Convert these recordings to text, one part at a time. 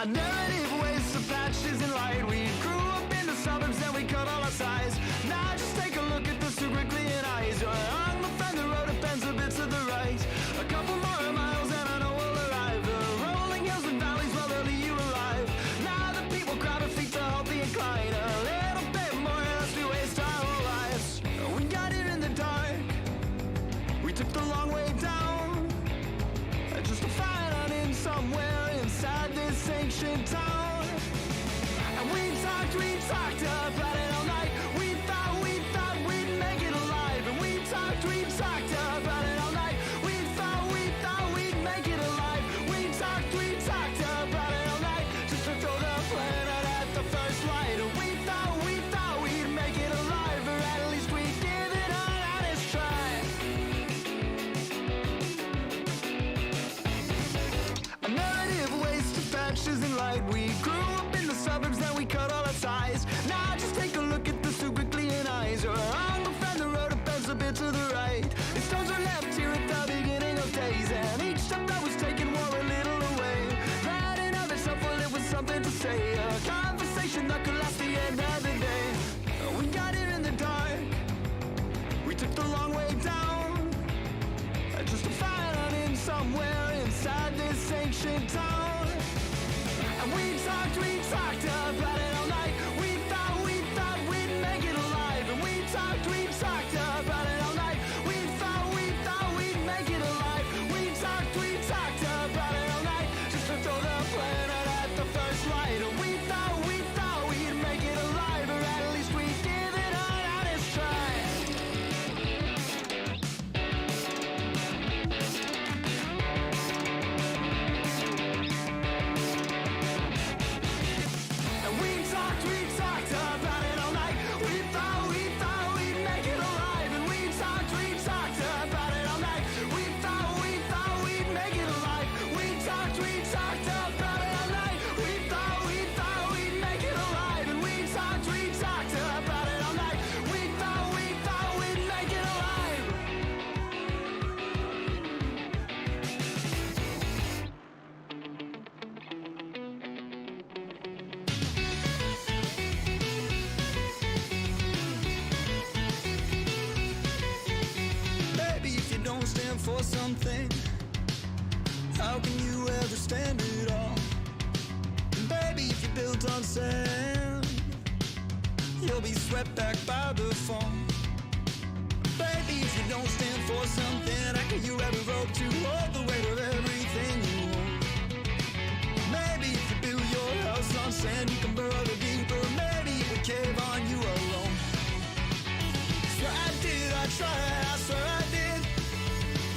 A narrative waste of patches in light. We grew up in the suburbs and we cut all our size. Now just take a look at the super clear eyes. You're on the friend, the road depends a bit to the right. A couple more miles and I know we'll arrive. The rolling hills and valleys will leave you alive. Now the people crowd our feet to help the incline. A little bit more lest we waste our whole lives. We got here in the dark. We took the long way down. Just to find out in somewhere inside this ancient town. And we talked about it all night. We thought we'd make it alive. And we talked about it all night. We thought we'd make it alive. We talked about it all night. Just to throw the planet at the first light. And we thought we'd make it alive. Or at least we'd give it an honest try. A narrative waste of patches in light. We grew up in the suburbs, then we cut all our ties. Now just take a look at the super clear eyes. You're on the friend, the road bends a bit to the right. The stones are left here at the beginning of days, and each step that was taken wore a little away. That in of itself, well, it was something to say. A conversation that could last the end of the day. We got here in the dark. We took the long way down. Just to find out in somewhere inside this ancient town. And we talked about it all night. We thought we'd make it alive. And we talked about it all night. We thought we'd make it alive. We talked about it all night. Just to throw the planet at the first light. And we thought we'd make it alive. Or at least we'd give it an honest try. And we talked about it all night. We thought we'd make it alive. And we talked about it all night. We thought we'd make it alive. We talked about it all night. We thought we'd make it alive. And we talked about it all night. We thought we'd make it alive. Baby, if you don't stand for something, how can you ever stand it all? And baby, if you're built on sand, you'll be swept back by the fall. Baby, if you don't stand for something, how can you ever hope to hold the weight of everything you own? Maybe if you build your house on sand, you can burrow the deeper. Maybe it would cave on you alone. Swear I did, I tried, I swear I did.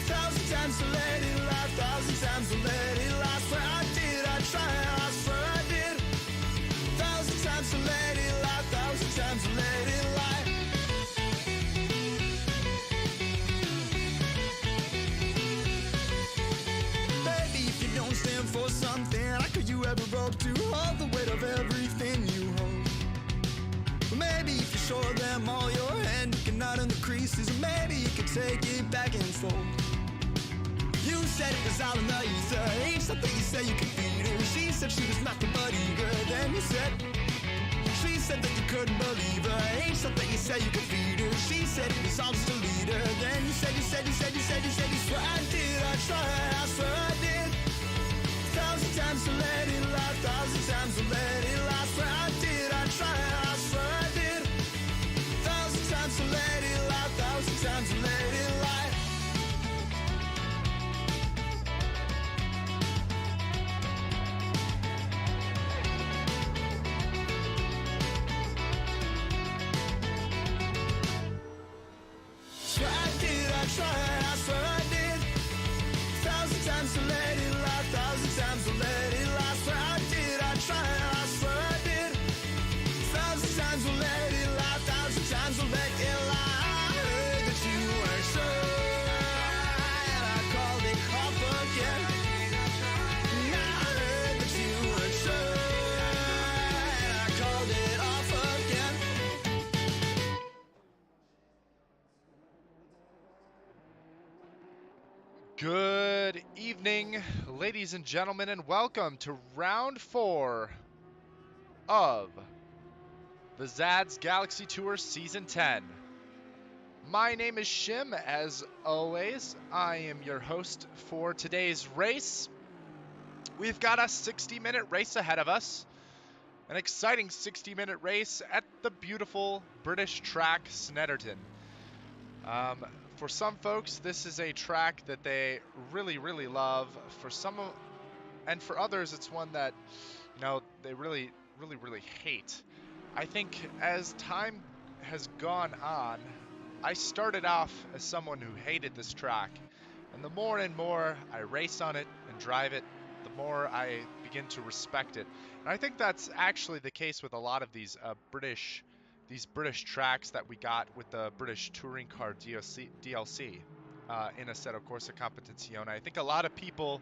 1,000 times to let it lie, 1,000 times to let it lie. Swear I did, I tried, I swear I did. 1,000 times to let it lie, 1,000 times to let it lie. Baby, if you don't stand for something, how could you ever hope to hold the weight of everything you hold? Well, maybe if you show them all your hand, you can knot in the creases. Maybe you can take it back and fold. You said it was all in the ether. Ain't something you said you could feed her. She said she was nothing but eager. Then you said, she said that you couldn't believe her. Ain't something you said you could feed her. She said it was all just a leader. Then you said, you swear I did, I tried, I swear I did. 1,000 times to let it lie, 1,000 times to let it lie. Swear I did, I tried, I swear I did. 1,000 times to let it lie, 1,000 times to let it lie. Swear I did, I tried, I swear I did. 1,000 times to let it lie, 1,000 times to let it lie. Swear I did, I tried, I swear I did. 1,000 times to let it lie, 1,000 times to let it lie. I heard that you weren't sure, and I called it off again. And I heard that you weren't sure, and I called it off again. Good Good evening, ladies and gentlemen, and welcome to round 4 of the ZADS Galaxy Tour Season 10. My name is Shim. As always, I am your host for today's race. We've got a 60-minute race ahead of us. An exciting 60-minute race at the beautiful British track Snetterton. For some folks, this is a track that they really love. And for others, it's one that, they really hate. I think as time has gone on, I started off as someone who hated this track. And the more and more I race on it and drive it, the more I begin to respect it. And I think that's actually the case with a lot of these British tracks that we got with the British Touring Car DLC in Assetto Corsa Competizione. I think a lot of people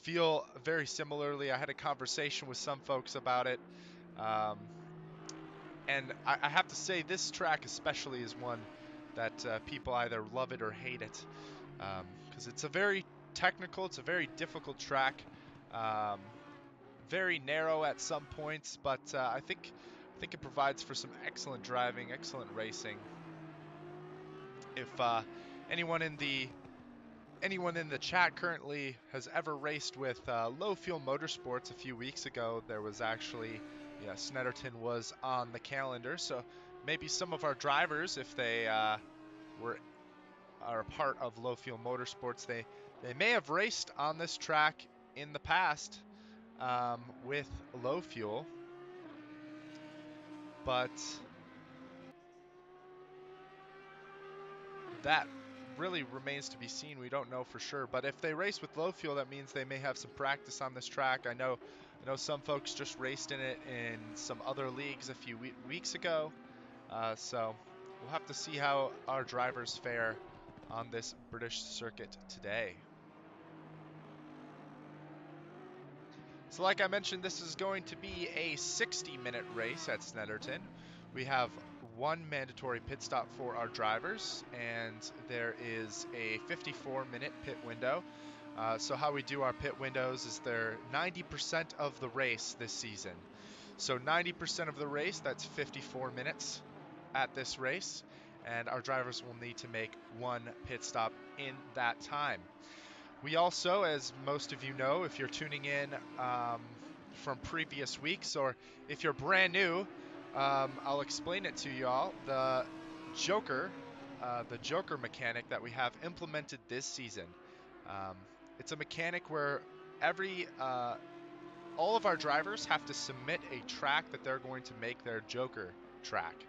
feel very similarly. I had a conversation with some folks about it. And I have to say this track especially is one that people either love it or hate it. Because it's a very technical, it's a very difficult track. Very narrow at some points, but I think it provides for some excellent driving, excellent racing. If anyone in the chat currently has ever raced with Low Fuel Motorsports a few weeks ago, there was actually, Snetterton was on the calendar. So maybe some of our drivers, if they are a part of Low Fuel Motorsports, they may have raced on this track in the past with Low Fuel. But that really remains to be seen. We don't know for sure, but if they race with Low Fuel, that means they may have some practice on this track. I know some folks just raced in it in some other leagues a few weeks ago, so we'll have to see how our drivers fare on this British circuit today. So like I mentioned, this is going to be a 60-minute race at Snetterton. We have one mandatory pit stop for our drivers, and there is a 54-minute pit window. So how we do our pit windows is they're 90% of the race this season. So 90% of the race, that's 54 minutes at this race, and our drivers will need to make one pit stop in that time. We also, as most of you know, if you're tuning in from previous weeks, or if you're brand new, I'll explain it to you all. The Joker mechanic that we have implemented this season. It's a mechanic where all of our drivers have to submit a track that they're going to make their Joker track,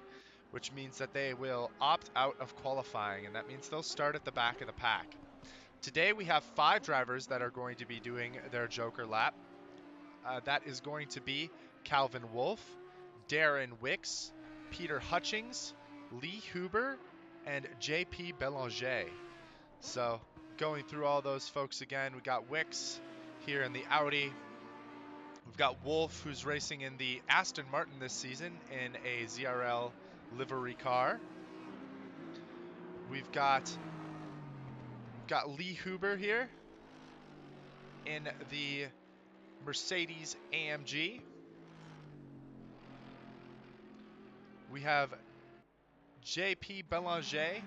which means that they will opt out of qualifying, and that means they'll start at the back of the pack. Today we have 5 drivers that are going to be doing their Joker lap. That is going to be Calvin Wolf, Darren Wicks, Peter Hutchings, Lee Huber, and JP Belanger. So going through all those folks again, we got Wicks here in the Audi. We've got Wolf, who's racing in the Aston Martin this season in a ZRL livery car. We've got Lee Huber here in the Mercedes AMG. We have JP Belanger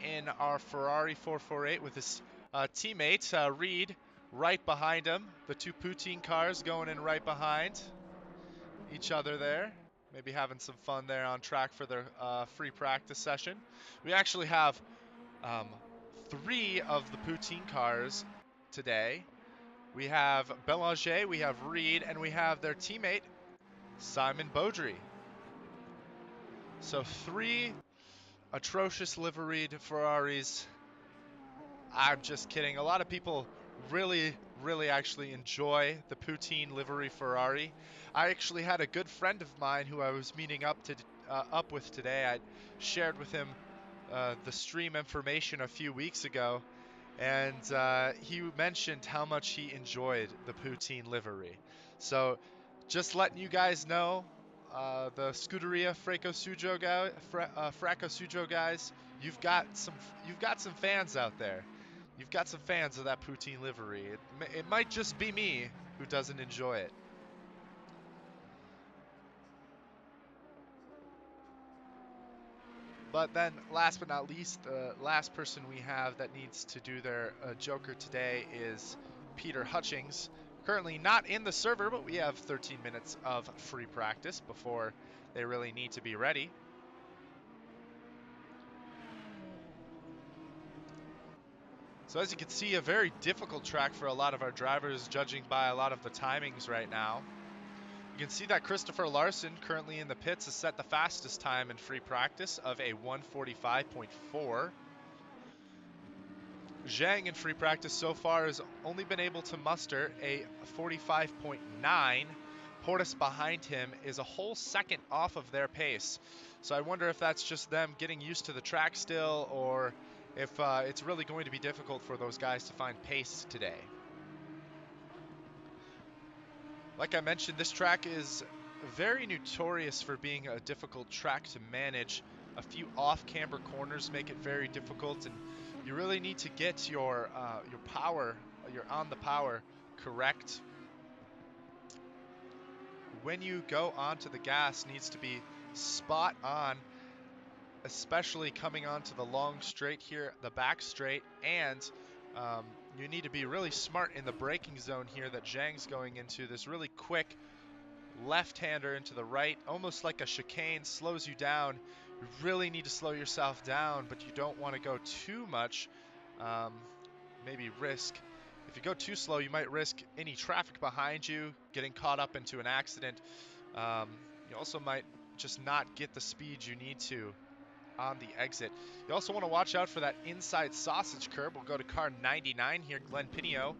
in our Ferrari 448 with his teammate Reed right behind him. The two poutine cars going in right behind each other there. Maybe having some fun there on track for their free practice session. We actually have 3 of the poutine cars today. We have Belanger, we have Reed, and we have their teammate, Simon Beaudry. So 3 atrocious liveried Ferraris. I'm just kidding. A lot of people really actually enjoy the poutine livery Ferrari. I actually had a good friend of mine who I was meeting up with today. I shared with him the stream information a few weeks ago, and he mentioned how much he enjoyed the poutine livery. So just letting you guys know, the Scuderia Fracco Sujo guys, you've got some fans out there. You've got some fans of that poutine livery. It might just be me who doesn't enjoy it. But then, last but not least, the last person we have that needs to do their Joker today is Peter Hutchings. Currently not in the server, but we have 13 minutes of free practice before they really need to be ready. So as you can see, a very difficult track for a lot of our drivers, judging by a lot of the timings right now. You can see that Christopher Larson, currently in the pits, has set the fastest time in free practice of a 1:45.4. Zhang in free practice so far has only been able to muster a 45.9. Portis behind him is a whole second off of their pace. So I wonder if that's just them getting used to the track still, or if it's really going to be difficult for those guys to find pace today. Like I mentioned, this track is very notorious for being a difficult track to manage. A few off-camber corners make it very difficult, and you really need to get your power, your on the power correct. When you go onto the gas, needs to be spot on, especially coming onto the long straight here, the back straight, and you need to be really smart in the braking zone here that Zhang's going into. This really quick left-hander into the right, almost like a chicane, slows you down. You really need to slow yourself down, but you don't want to go too much, maybe risk. If you go too slow, you might risk any traffic behind you, getting caught up into an accident. You also might just not get the speed you need to on the exit. You also want to watch out for that inside sausage curb. We'll go to car 99 here, Glenn Pinio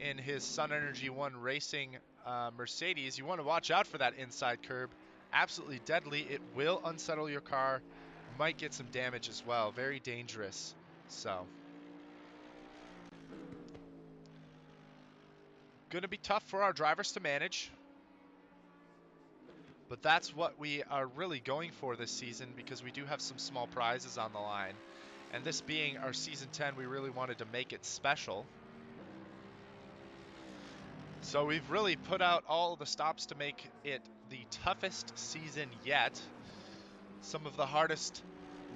in his Sun Energy 1 Racing Mercedes. You want to watch out for that inside curb. Absolutely deadly. It will unsettle your car. Might get some damage as well. Very dangerous. So, going to be tough for our drivers to manage. But that's what we are really going for this season, because we do have some small prizes on the line. And this being our season 10, we really wanted to make it special. So we've really put out all the stops to make it the toughest season yet. Some of the hardest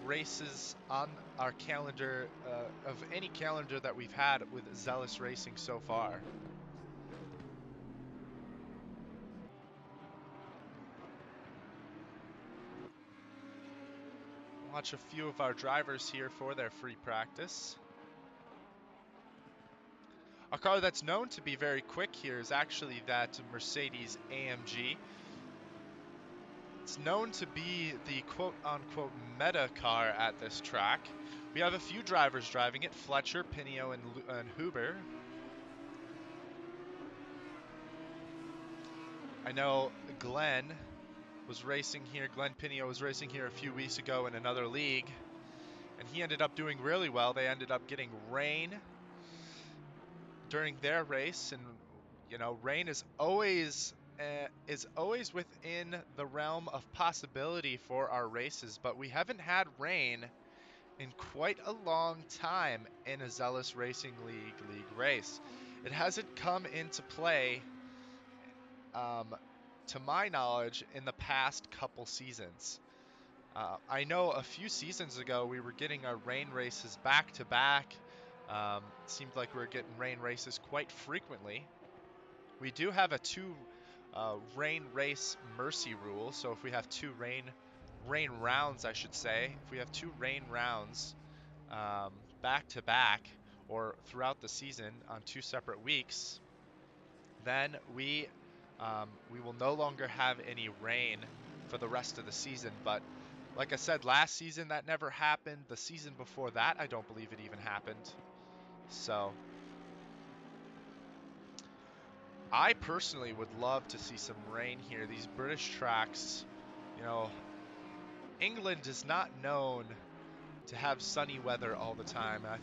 races on our calendar, of any calendar that we've had with Zealous Racing so far. Watch a few of our drivers here for their free practice. A car that's known to be very quick here is actually that Mercedes AMG. It's known to be the quote-unquote meta car at this track. We have a few drivers driving it, Fletcher, Pinio, and Huber. I know Glenn was racing here. Glenn Pinio was racing here a few weeks ago in another league, and he ended up doing really well. They ended up getting rain during their race, and you know, rain is always within the realm of possibility for our races, but we haven't had rain in quite a long time in a Zealous Racing League race. It hasn't come into play, to my knowledge, in the past couple seasons. I know a few seasons ago we were getting our rain races back to back. Seemed like we were getting rain races quite frequently. We do have a two rain race mercy rule, so if we have two rain rounds, I should say, if we have two rain rounds back to back or throughout the season on 2 separate weeks, then we will no longer have any rain for the rest of the season. But like I said, last season that never happened. The season before that, I don't believe it even happened. So I personally would love to see some rain here. These British tracks, you know, England is not known to have sunny weather all the time. I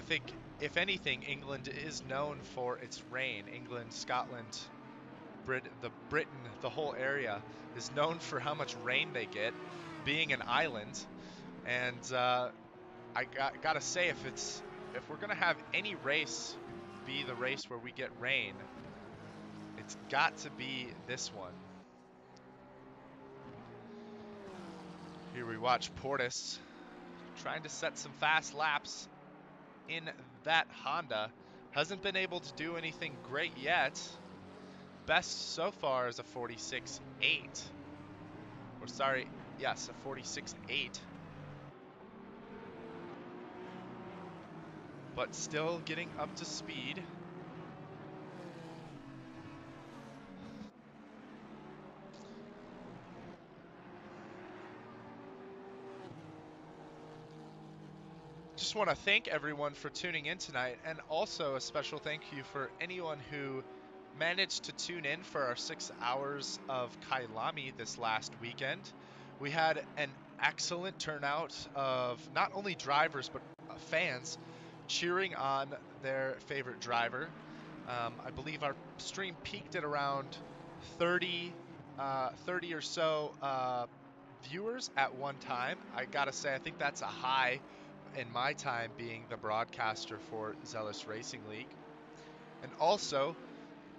think if anything, England is known for its rain. England, Scotland, Britain, the whole area is known for how much rain they get, being an island. And I gotta say, if it's if we're gonna have any race be the race where we get rain, it's got to be this one. Here we watch Portis trying to set some fast laps in that Honda. Hasn't been able to do anything great yet. Best so far is a 46.8. Or sorry, yes, a 46.8. But still getting up to speed. Just want to thank everyone for tuning in tonight, and also a special thank you for anyone who managed to tune in for our 6 hours of Kailami this last weekend. We had an excellent turnout of not only drivers but fans cheering on their favorite driver. I believe our stream peaked at around 30 or so viewers at one time. I gotta say, I think that's a high in my time being the broadcaster for Zealous Racing League. And also,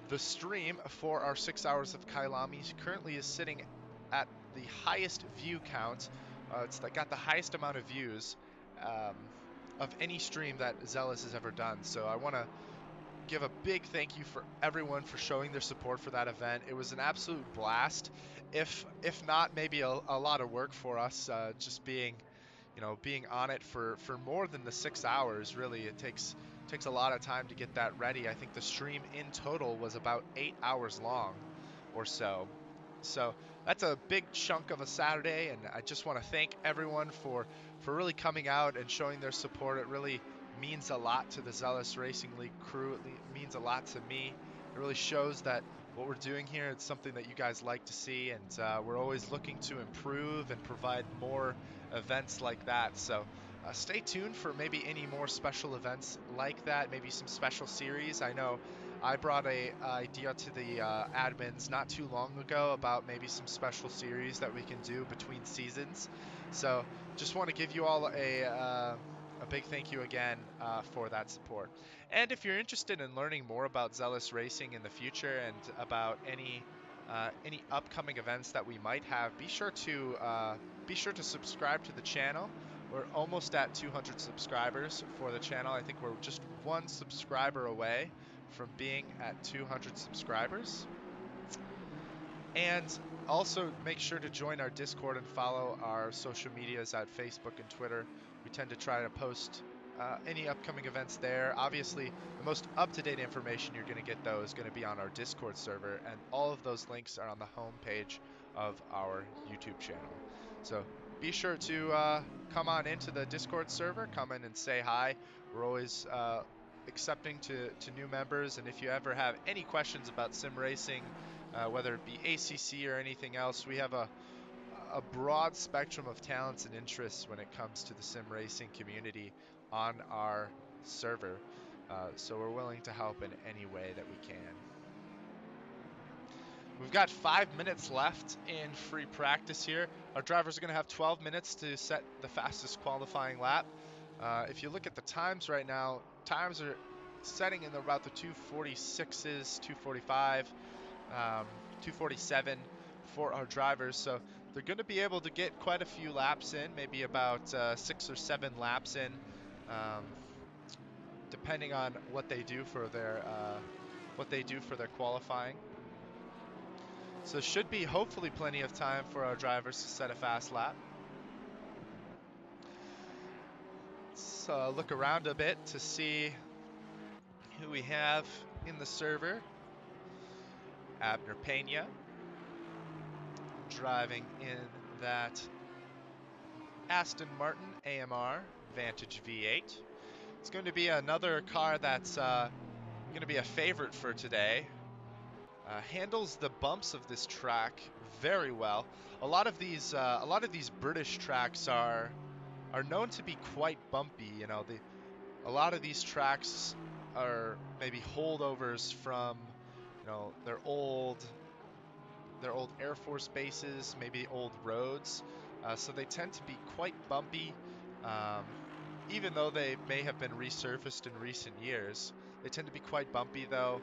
the stream for our 6 hours of Kailami currently is sitting at the highest view count. It's got the highest amount of views of any stream that Zealous has ever done. So I want to give a big thank you for everyone for showing their support for that event. It was an absolute blast. If not, maybe a lot of work for us, just being on it for more than the 6 hours. Really, it takes a lot of time to get that ready. I think the stream in total was about 8 hours long or so. So that's a big chunk of a Saturday, and I just want to thank everyone for really coming out and showing their support. It really means a lot to the Zealous Racing League crew. It means a lot to me. It really shows that what we're doing here, it's something that you guys like to see, and we're always looking to improve and provide more events like that. So stay tuned for maybe any more special events like that, maybe some special series. I know I brought a idea to the admins not too long ago about maybe some special series that we can do between seasons. So just want to give you all a big thank you again for that support. And if you're interested in learning more about Zealous Racing in the future and about any upcoming events that we might have, be sure to subscribe to the channel. We're almost at 200 subscribers for the channel. I think we're just one subscriber away from being at 200 subscribers. And also make sure to join our Discord and follow our social medias at Facebook and Twitter. We tend to try to post any upcoming events there. Obviously, the most up-to-date information you're going to get, though, is going to be on our Discord server, and all of those links are on the home page of our YouTube channel. So be sure to come on into the Discord server, come in and say hi. We're always accepting to new members, and if you ever have any questions about sim racing, whether it be ACC or anything else, we have a broad spectrum of talents and interests when it comes to the sim racing community on our server. So we're willing to help in any way that we can. We've got 5 minutes left in free practice here. Our drivers are going to have 12 minutes to set the fastest qualifying lap. If you look at the times right now, times are setting in about the 246s, 245, 247 for our drivers. So they're going to be able to get quite a few laps in, maybe about 6 or 7 laps in, depending on what they do for their qualifying. So should be hopefully plenty of time for our drivers to set a fast lap. Let's look around a bit to see who we have in the server. Abner Pena driving in that Aston Martin AMR Vantage V8. It's going to be another car that's going to be a favorite for today. Handles the bumps of this track very well. A lot of these British tracks are known to be quite bumpy. You know, a lot of these tracks are maybe holdovers from, their old Air Force bases, maybe old roads. So they tend to be quite bumpy. even though they may have been resurfaced in recent years. They tend to be quite bumpy, though.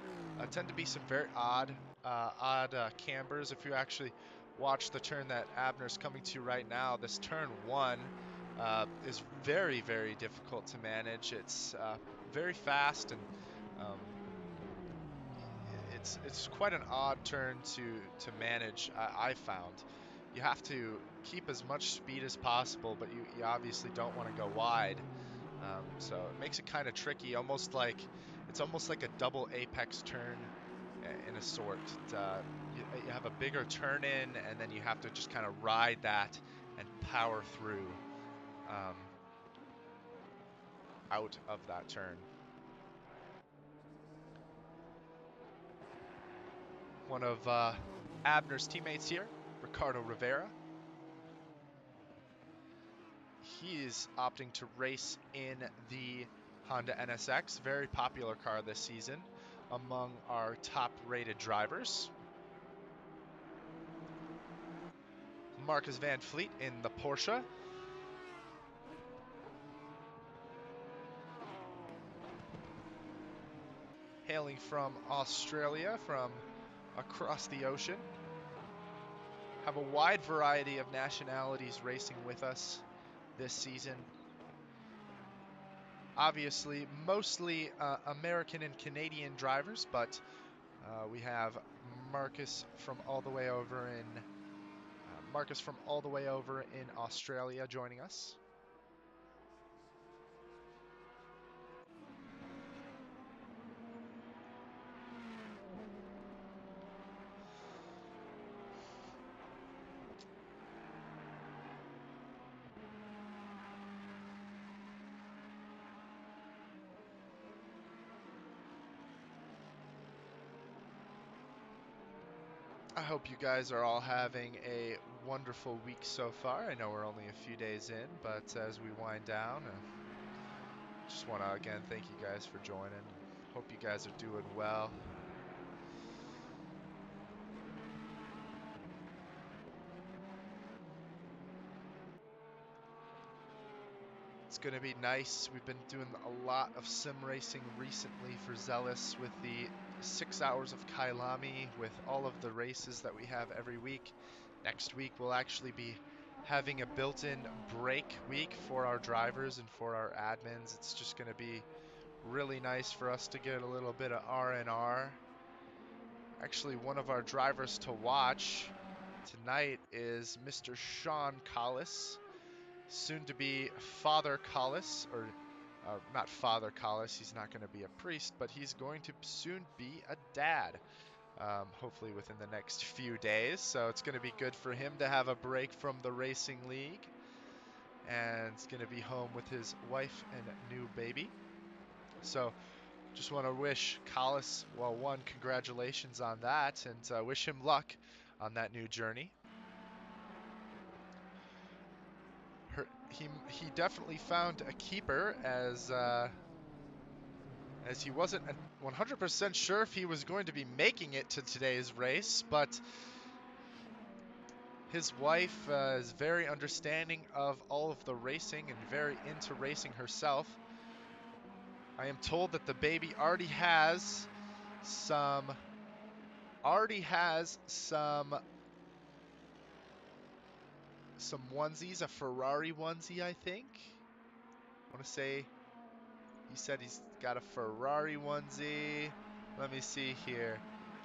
Tend to be some very odd cambers. If you actually watch the turn that Abner's coming to right now, this turn one is very, very difficult to manage. It's very fast, and um, it's quite an odd turn to manage. I found you have to keep as much speed as possible, but you obviously don't want to go wide. So it makes it kind of tricky, it's almost like a double apex turn in a sort. You have a bigger turn in, and then you have to just kind of ride that and power through um, out of that turn. One of Abner's teammates here, Ricardo Rivera. He's opting to race in the Honda NSX, very popular car this season among our top rated drivers. Marcus Van Fleet in the Porsche. Hailing from Australia, from across the ocean. Have a wide variety of nationalities racing with us this season. Obviously, mostly American and Canadian drivers, but we have Marcus from all the way over in Australia joining us. I hope you guys are all having a wonderful week so far. I know we're only a few days in, but as we wind down, just want to again thank you guys for joining. Hope you guys are doing well. It's going to be nice. We've been doing a lot of sim racing recently for Zealous with the 6 hours of Kailami, with all of the races that we have every week. Next week we'll actually be having a built-in break week for our drivers and for our admins. It's just going to be really nice for us to get a little bit of R&R. Actually, one of our drivers to watch tonight is Mr. Sean Collis, soon to be Father Collis, or not Father Collis, he's not going to be a priest, but he's going to soon be a dad, hopefully within the next few days. So it's going to be good for him to have a break from the racing league, and it's going to be home with his wife and new baby. So just want to wish Collis, well, one, congratulations on that, and wish him luck on that new journey. He definitely found a keeper, as he wasn't 100% sure if he was going to be making it to today's race, but his wife is very understanding of all of the racing and very into racing herself. I am told that the baby already has some onesies, a Ferrari onesie, I think. I want to say he said he's got a Ferrari onesie. Let me see here.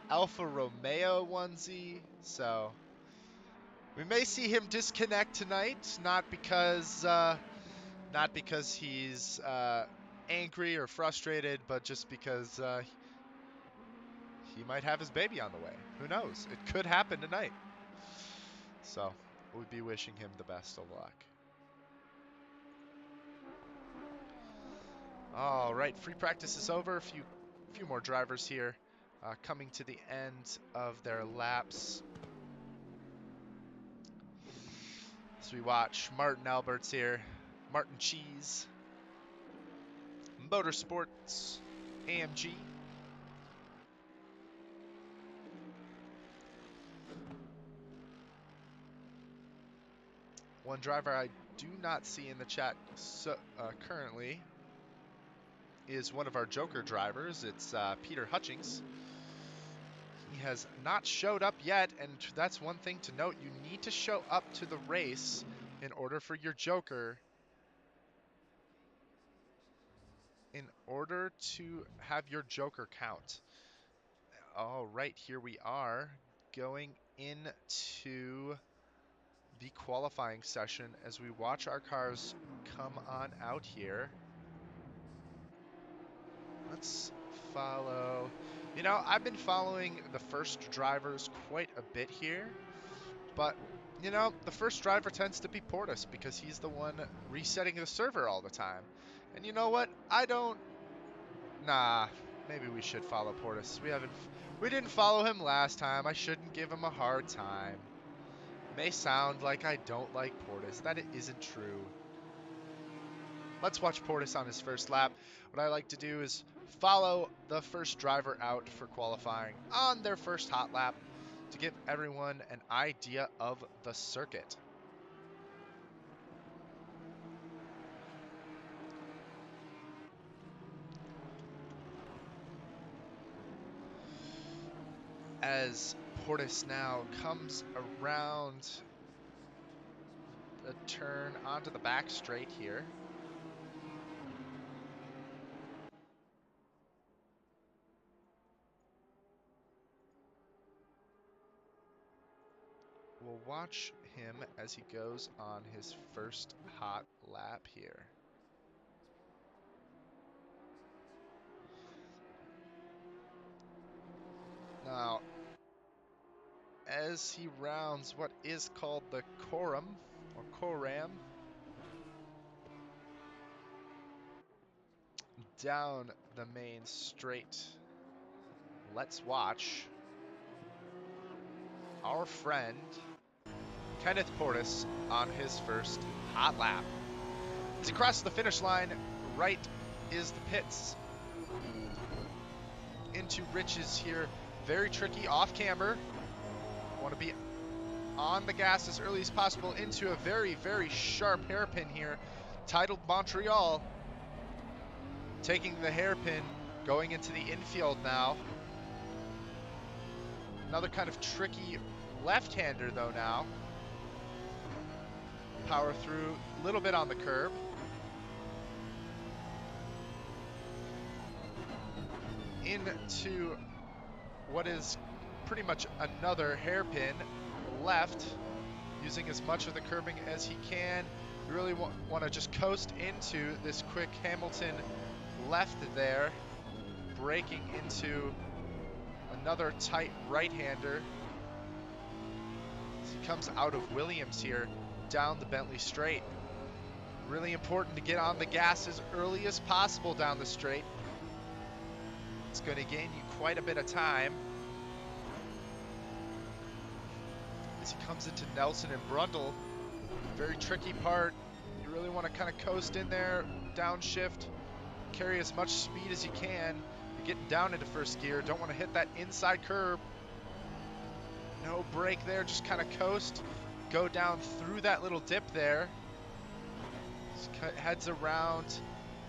Alfa Romeo onesie. So we may see him disconnect tonight, not because he's angry or frustrated, but just because he might have his baby on the way. Who knows? It could happen tonight. So we'll be wishing him the best of luck. All right, free practice is over. A few more drivers here coming to the end of their laps. As we watch Martin Alberts here, Martin Cheese, Motorsports, AMG. One driver I do not see in the chat currently is one of our Joker drivers. It's Peter Hutchings. He has not showed up yet, and that's one thing to note. You need to show up to the race in order for your Joker, in order to have your Joker count. All right, here we are going into the qualifying session as we watch our cars come on out here. Let's follow. You know, I've been following the first drivers quite a bit here, but you know, the first driver tends to be Portis because he's the one resetting the server all the time. And you know what? Nah, maybe we should follow Portis. We didn't follow him last time. I shouldn't give him a hard time. It may sound like I don't like Portis. That it isn't true. Let's watch Portis on his first lap. What I like to do is follow the first driver out for qualifying on their first hot lap to give everyone an idea of the circuit. As Portis now comes around the turn onto the back straight here. We'll watch him as he goes on his first hot lap here. Now, as he rounds what is called the Coram, or Coram, down the main straight, let's watch our friend Kenneth Portis on his first hot lap. As he crosses the finish line, right is the pits. Into Rich's here, very tricky off camber. Want to be on the gas as early as possible into a very, very sharp hairpin here. Titled Montreal. Taking the hairpin, going into the infield now. Another kind of tricky left-hander though now. Power through a little bit on the curb. Into what is pretty much another hairpin left, using as much of the curbing as he can. You really want to just coast into this quick Hamilton left there, braking into another tight right-hander. As he comes out of Williams here, down the Bentley straight. Really important to get on the gas as early as possible down the straight. It's going to gain you quite a bit of time. As he comes into Nelson and Brundle, very tricky part. You really want to kind of coast in there, downshift, carry as much speed as you can. You're getting down into first gear, don't want to hit that inside curb. No brake there, just kind of coast. Go down through that little dip there. Heads around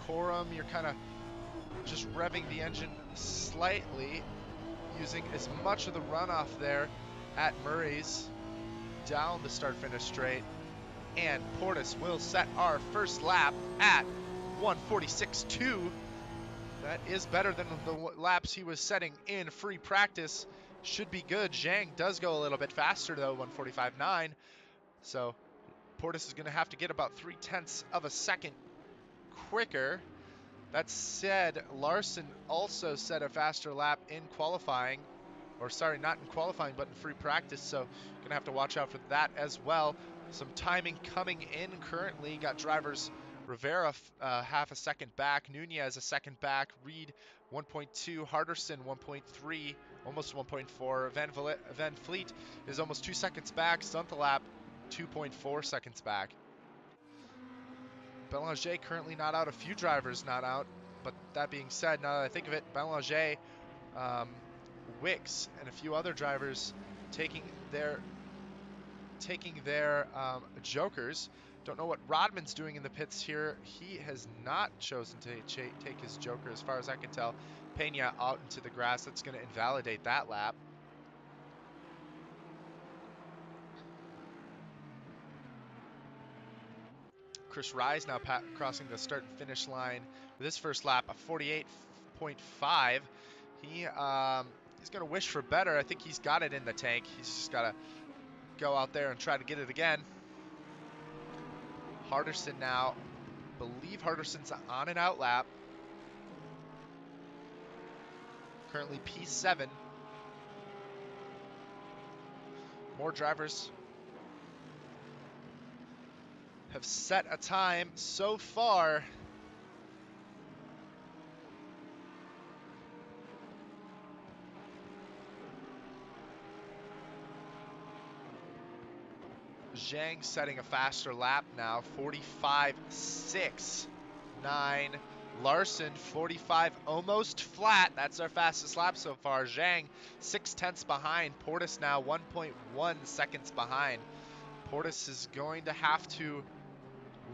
Coram, you're kind of just revving the engine slightly, using as much of the runoff there at Murray's down the start-finish straight. And Portis will set our first lap at 1:46.2. That is better than the laps he was setting in free practice. Should be good. Zhang does go a little bit faster though, 1:45.9. So Portis is going to have to get about 0.3 of a second quicker. That said, Larson also set a faster lap in qualifying, or sorry, not in qualifying, but in free practice. So going to have to watch out for that as well. Some timing coming in currently. Got drivers Rivera half a second back, Nunez a second back, Reed 1.2, Harderson 1.3, almost 1.4. Van Vliet is almost 2 seconds back. Suntelap 2.4 seconds back. Belanger currently not out. A few drivers not out. But that being said, now that I think of it, Belanger, Wicks, and a few other drivers taking their jokers. Don't know what Rodman's doing in the pits here. He has not chosen to take his joker as far as I can tell. Pena out into the grass. That's going to invalidate that lap. Chris Rise now crossing the start and finish line with his first lap, a 48.5. He's going to wish for better. I think he's got it in the tank. He's just got to go out there and try to get it again. Harderson now, believe Harderson's on an out lap. Currently P7. More drivers have set a time so far. Zhang setting a faster lap now, 45.69. Larson, 45, almost flat. That's our fastest lap so far. Zhang, 0.6 behind. Portis now 1.1 seconds behind. Portis is going to have to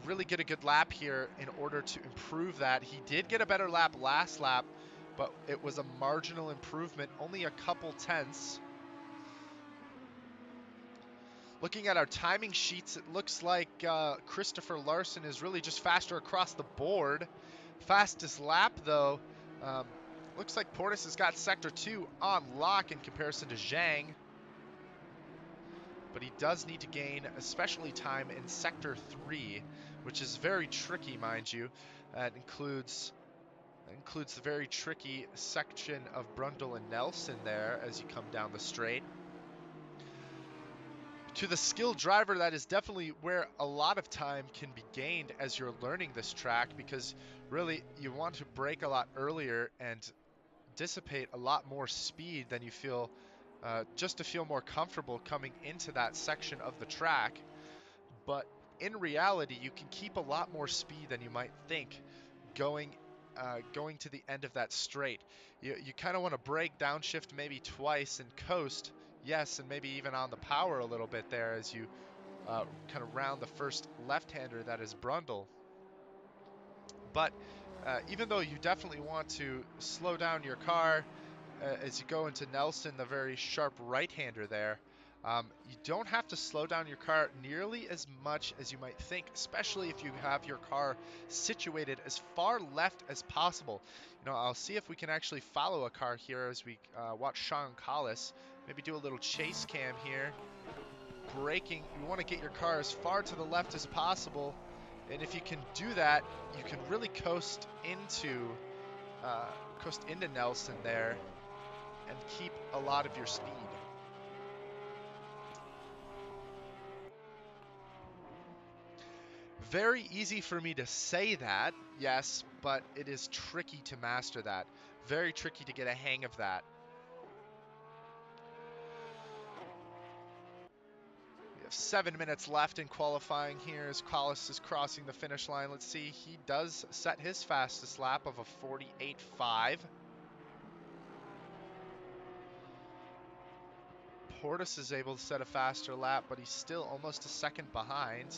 really get a good lap here in order to improve that. He did get a better lap last lap, but it was a marginal improvement, only a couple tenths. Looking at our timing sheets, it looks like Christopher Larson is really just faster across the board. Fastest lap, though, looks like Portis has got Sector 2 on lock in comparison to Zhang. But he does need to gain, especially time in Sector 3, which is very tricky, mind you. That includes the very tricky section of Brundle and Nelson there as you come down the straight. To the skilled driver, that is definitely where a lot of time can be gained as you're learning this track, because really you want to brake a lot earlier and dissipate a lot more speed than you feel, just to feel more comfortable coming into that section of the track. But in reality, you can keep a lot more speed than you might think going to the end of that straight. You kind of want to brake, downshift maybe twice and coast. Yes, and maybe even on the power a little bit there as you kind of round the first left-hander that is Brundle. But even though you definitely want to slow down your car as you go into Nelson, the very sharp right-hander there, you don't have to slow down your car nearly as much as you might think, especially if you have your car situated as far left as possible. You know, I'll see if we can actually follow a car here as we watch Sean Collis. Maybe do a little chase cam here. Braking, you want to get your car as far to the left as possible. And if you can do that, you can really coast into Nelson there and keep a lot of your speed. Very easy for me to say that, yes, but it is tricky to master that. Very tricky to get a hang of that. We have 7 minutes left in qualifying here as Collis is crossing the finish line. Let's see, he does set his fastest lap of a 48.5. Portis is able to set a faster lap, but he's still almost a second behind.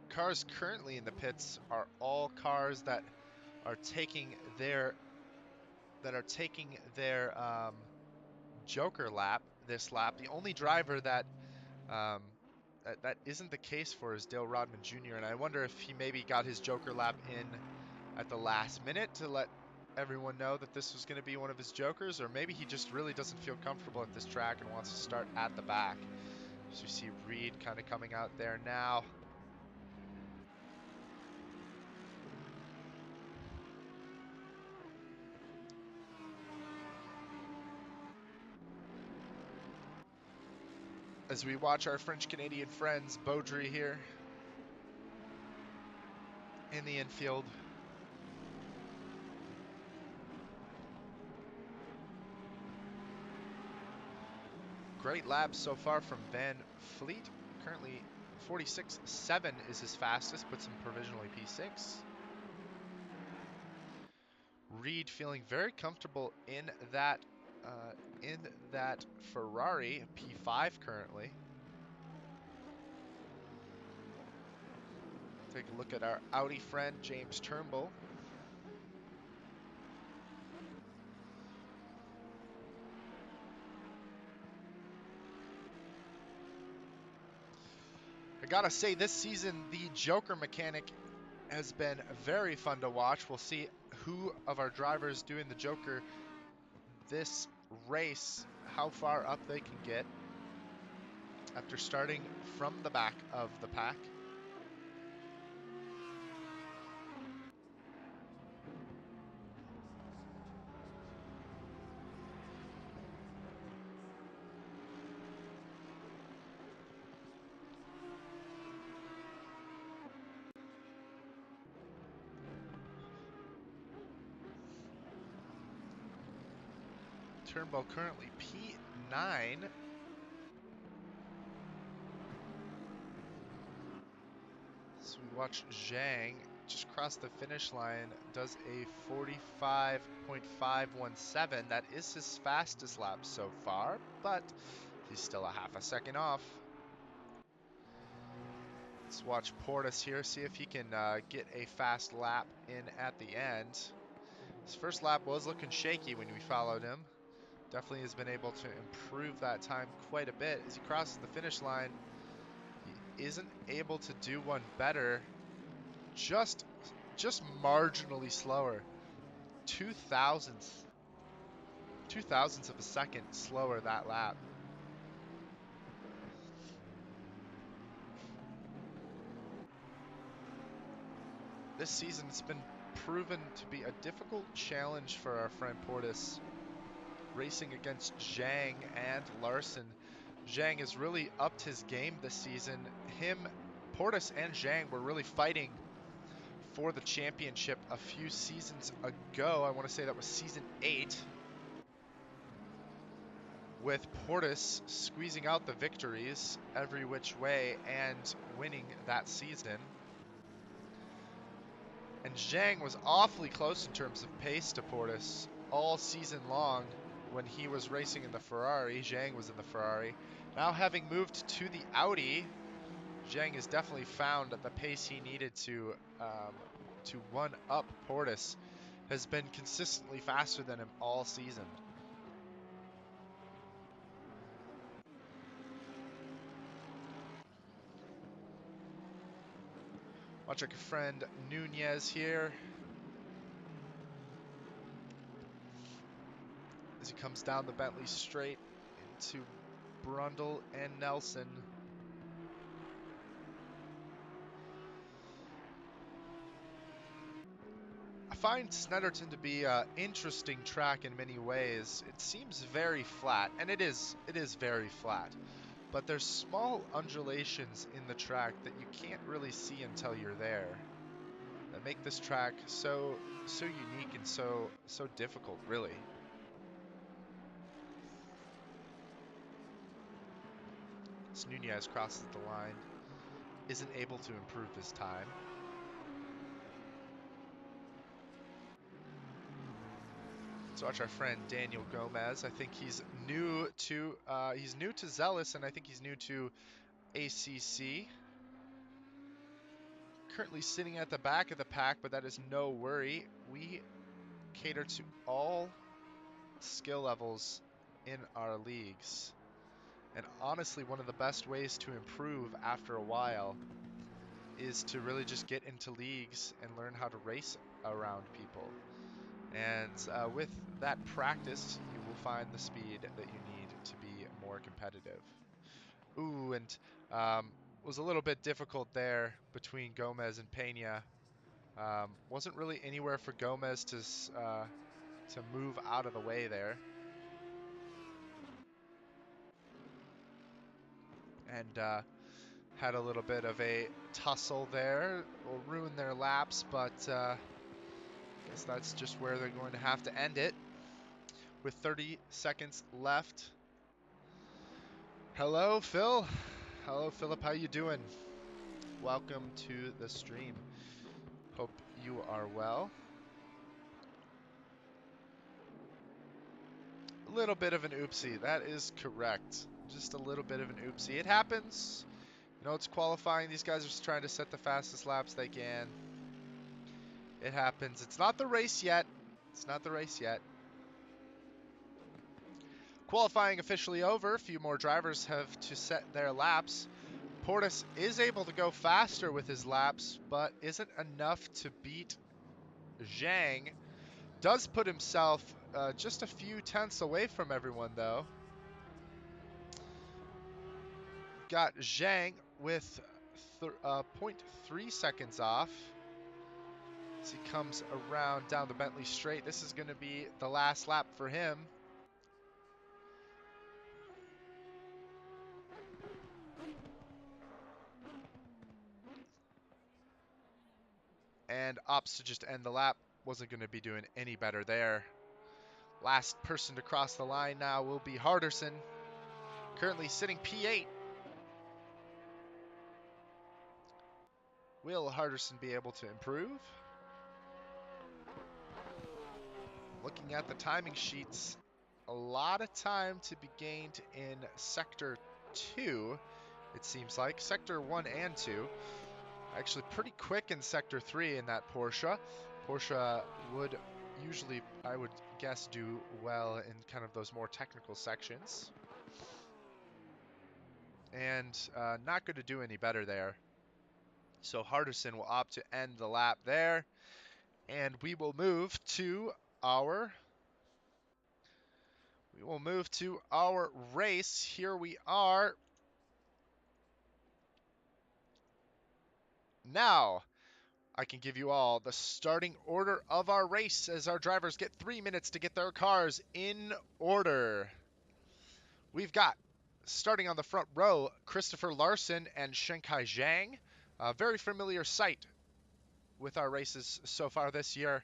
Cars currently in the pits are all cars that are taking their Joker lap this lap. The only driver that that isn't the case for is Dale Rodman Jr. And I wonder if he maybe got his Joker lap in at the last minute to let everyone know that this was going to be one of his Jokers, or maybe he just really doesn't feel comfortable at this track and wants to start at the back. So you see Reed kind of coming out there now. As we watch our French-Canadian friends, Beaudry here in the infield. Great lap so far from Van Fleet. Currently 46.7 is his fastest, puts him provisionally P6. Reed feeling very comfortable in that Ferrari, P5 currently. Take a look at our Audi friend, James Turnbull. I gotta say, this season, the Joker mechanic has been very fun to watch. We'll see who of our drivers doing the Joker this race, how far up they can get after starting from the back of the pack. Turnbull currently P9. So we watch Zhang just cross the finish line, does a 45.517. That is his fastest lap so far, but he's still a half a second off. Let's watch Portis here, see if he can get a fast lap in at the end. His first lap was looking shaky when we followed him. Definitely has been able to improve that time quite a bit. As he crosses the finish line, he isn't able to do one better. Just marginally slower. 2,000ths of a second slower that lap. This season it's been proven to be a difficult challenge for our friend Portis, racing against Zhang and Larson. Zhang has really upped his game this season. Portis and Zhang were really fighting for the championship a few seasons ago. I want to say that was season 8, with Portis squeezing out the victories every which way and winning that season. And Zhang was awfully close in terms of pace to Portis all season long. When he was racing in the Ferrari, Zhang was in the Ferrari. Now having moved to the Audi, Zhang has definitely found the pace he needed to one-up Portis. Has been consistently faster than him all season. Watch our friend Nunez here as he comes down the Bentley straight into Brundle and Nelson. I find Snetterton to be an interesting track in many ways. It seems very flat, and it is very flat. But there's small undulations in the track that you can't really see until you're there, that make this track so unique and so difficult, really. As Nunez crosses the line, isn't able to improve his time. Let's watch our friend Daniel Gomez. I think he's new to Zealous, and I think he's new to ACC. Currently sitting at the back of the pack, but that is no worry. We cater to all skill levels in our leagues. And honestly, one of the best ways to improve after a while is to really just get into leagues and learn how to race around people. And with that practice, you will find the speed that you need to be more competitive. Ooh, and was a little bit difficult there between Gomez and Pena. Wasn't really anywhere for Gomez to move out of the way there. And had a little bit of a tussle there. Will ruin their laps, but guess that's just where they're going to have to end it. With 30 seconds left. Hello, Phil. Hello, Philip. How you doing? Welcome to the stream. Hope you are well. A little bit of an oopsie. That is correct. Just a little bit of an oopsie. It happens. You know, it's qualifying. These guys are just trying to set the fastest laps they can. It happens. It's not the race yet. It's not the race yet. Qualifying officially over. A few more drivers have to set their laps. Portis is able to go faster with his laps, but isn't enough to beat Zhang. Does put himself just a few tenths away from everyone, though. Got Zhang with 0.3 seconds off as he comes around down the Bentley Straight. This is going to be the last lap for him. And opts to just end the lap. Wasn't going to be doing any better there. Last person to cross the line now will be Harderson, currently sitting P8. Will Harderson be able to improve? Looking at the timing sheets, a lot of time to be gained in Sector 2, it seems like. Sector 1 and 2. Actually pretty quick in Sector 3 in that Porsche. Porsche would usually, I would guess, do well in kind of those more technical sections. And not going to do any better there. So Harderson will opt to end the lap there. And we will move to our race. Here we are. Now, I can give you all the starting order of our race as our drivers get 3 minutes to get their cars in order. We've got, starting on the front row, Christopher Larson and Shanghai Zhang. A very familiar sight with our races so far this year.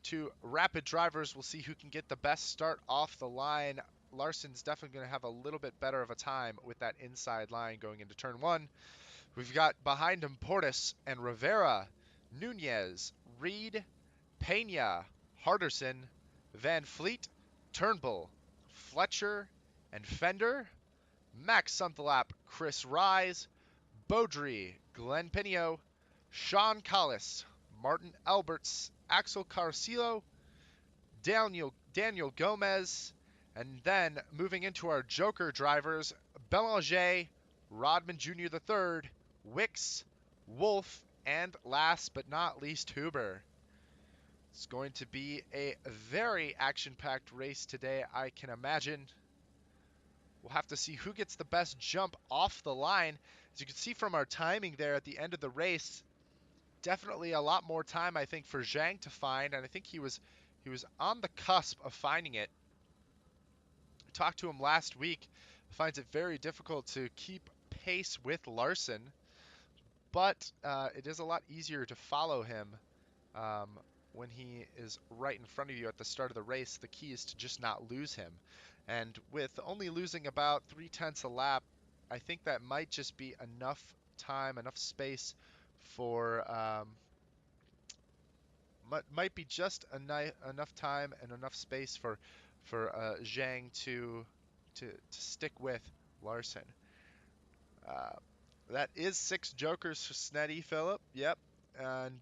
Two rapid drivers. We'll see who can get the best start off the line. Larson's definitely going to have a little bit better of a time with that inside line going into turn one. We've got behind him Portis and Rivera, Nunez, Reed, Pena, Harderson, Van Fleet, Turnbull, Fletcher, and Fender. Max Sunthalap, Chris Rise, Beaudry, Glenn Pinio, Sean Collis, Martin Alberts, Axel Carcillo, Daniel Gomez, and then moving into our Joker drivers, Belanger, Rodman Jr. III, Wicks, Wolf, and last but not least, Huber. It's going to be a very action-packed race today, I can imagine. We'll have to see who gets the best jump off the line. As you can see from our timing there at the end of the race, definitely a lot more time, I think, for Zhang to find, and I think he was on the cusp of finding it. I talked to him last week. Finds it very difficult to keep pace with Larson, but it is a lot easier to follow him when he is right in front of you at the start of the race. The key is to just not lose him. And with only losing about 0.3 a lap, I think that might just be enough time, enough space for might be just enough time and enough space for Zhang to stick with Larson. That is 6 jokers for Snetty, Philip. Yep, and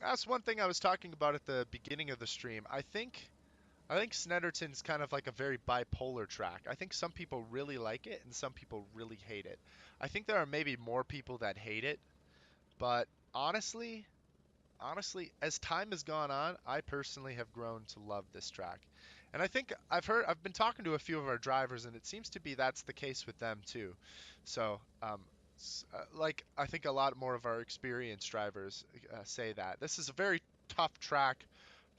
that's one thing I was talking about at the beginning of the stream. I think Snetterton's kind of like a very bipolar track. I think some people really like it and some people really hate it. I think there are maybe more people that hate it, but honestly, as time has gone on, I personally have grown to love this track. And I think I've been talking to a few of our drivers, and it seems to be that's the case with them too. So, like I think a lot more of our experienced drivers say that this is a very tough track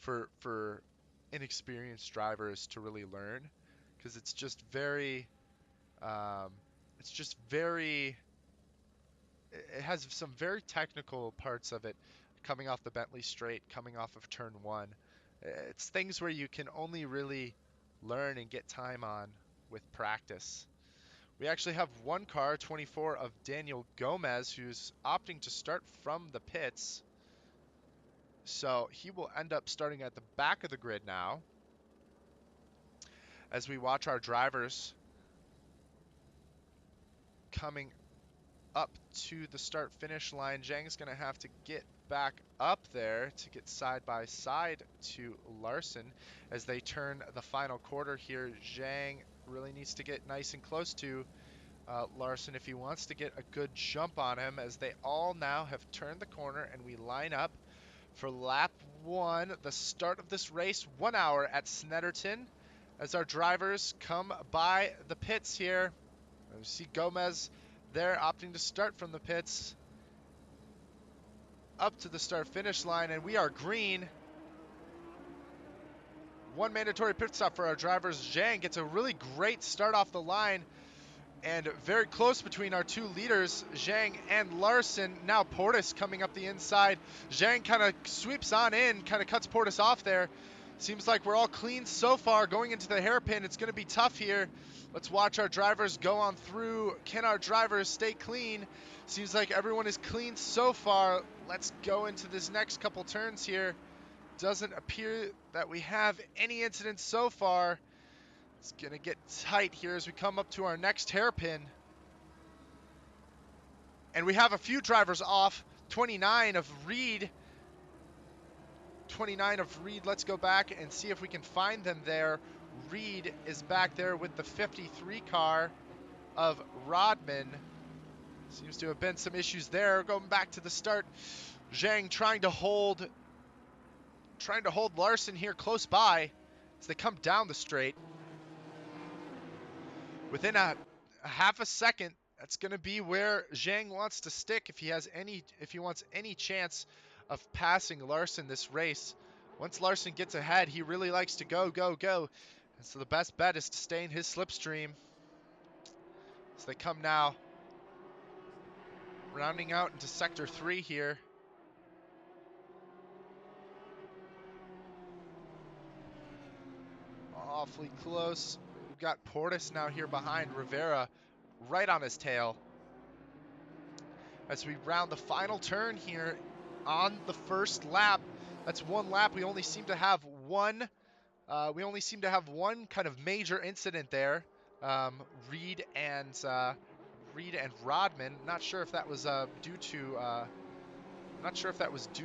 for inexperienced drivers to really learn, because it's just very, um, it's just very it has some very technical parts of it coming off the Bentley Straight, coming off of turn one. It's things where you can only really learn and get time on with practice. We actually have one car, 24 of Daniel Gomez, who's opting to start from the pits. So he will end up starting at the back of the grid now as we watch our drivers coming up to the start finish line. Zhang's going to have to get back up there to get side by side to Larson as they turn the final quarter here. Zhang really needs to get nice and close to Larson if he wants to get a good jump on him, as they all now have turned the corner and we line up for lap 1, the start of this race, 1 hour at Snetterton, as our drivers come by the pits here. We see Gomez there opting to start from the pits up to the start finish line, and we are green. 1 mandatory pit stop for our drivers. Zhang gets a really great start off the line, and very close between our 2 leaders, Zhang and Larson. Now Portis coming up the inside. Zhang kind of sweeps on in, kind of cuts Portis off there. Seems like we're all clean so far. Going into the hairpin, it's going to be tough here. Let's watch our drivers go on through. Can our drivers stay clean? Seems like everyone is clean so far. Let's go into this next couple turns here. Doesn't appear that we have any incidents so far. It's going to get tight here as we come up to our next hairpin. And we have a few drivers off. 29 of Reed. 29 of Reed. Let's go back and see if we can find them there. Reed is back there with the 53 car of Rodman. Seems to have been some issues there. Going back to the start. Zhang trying to hold Larson here close by as they come down the straight. Within a half a second, that's going to be where Zhang wants to stick if he wants any chance of passing Larson this race. Once Larson gets ahead, he really likes to go. And so the best bet is to stay in his slipstream. So they come now rounding out into sector 3 here. Awfully close. We've got Portis now here behind Rivera, right on his tail. As we round the final turn here on the first lap. That's 1 lap. We only seem to have one. Kind of major incident there. Reed and Rodman. Not sure if that was due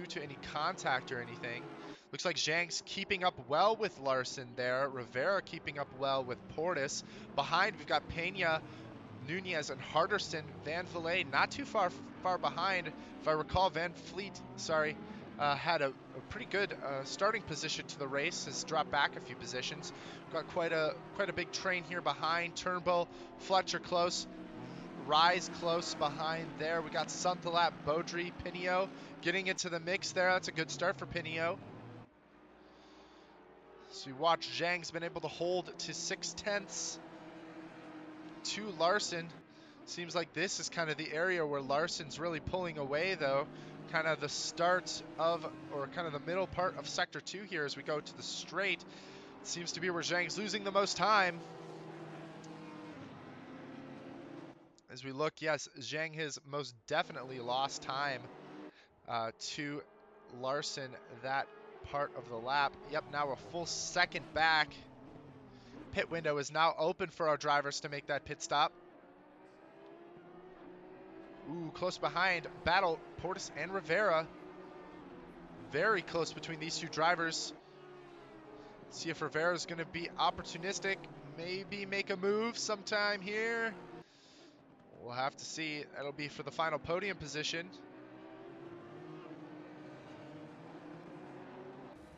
to any contact or anything. Looks like Zhang's keeping up well with Larson there. Rivera keeping up well with Portis. Behind, we've got Pena, Nunez, and Harderson. Van Vliet not too far behind. If I recall, Van Fleet, had a pretty good starting position to the race. Has dropped back a few positions. Got quite a big train here behind. Turnbull, Fletcher close. Rise close behind there. We got Suntalap, Beaudry, Pinio getting into the mix there. That's a good start for Pinio. So you watch, Zhang's been able to hold to 0.6 to Larson. Seems like this is kind of the area where Larson's really pulling away though. Kind of the start of, or kind of the middle part of sector 2 here as we go to the straight. Seems to be where Zhang's losing the most time. As we look, yes, Zhang has most definitely lost time to Larson that part of the lap. Yep, now a full second back. Pit window is now open for our drivers to make that pit stop. Ooh, close behind. Battle, Portis and Rivera. Very close between these 2 drivers. See if Rivera's going to be opportunistic. Maybe make a move sometime here. We'll have to see. That'll be for the final podium position.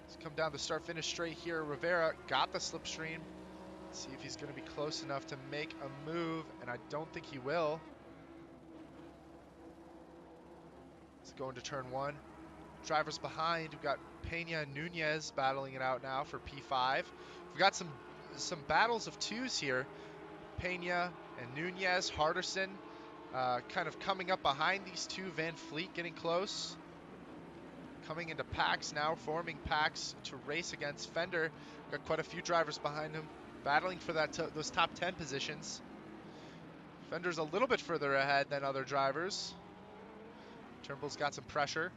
Let's come down the start-finish straight here. Rivera got the slipstream. See if he's going to be close enough to make a move, and I don't think he will. Let's go into turn 1. Drivers behind. We've got Pena and Nunez battling it out now for P5. We've got some battles of 2s here. Pena and Nunez, Harderson, kind of coming up behind these 2. Van Fleet getting close. Coming into packs now, forming packs to race against Fender. Got quite a few drivers behind him, battling for those top 10 positions. Fender's a little bit further ahead than other drivers. Turnbull's got some pressure.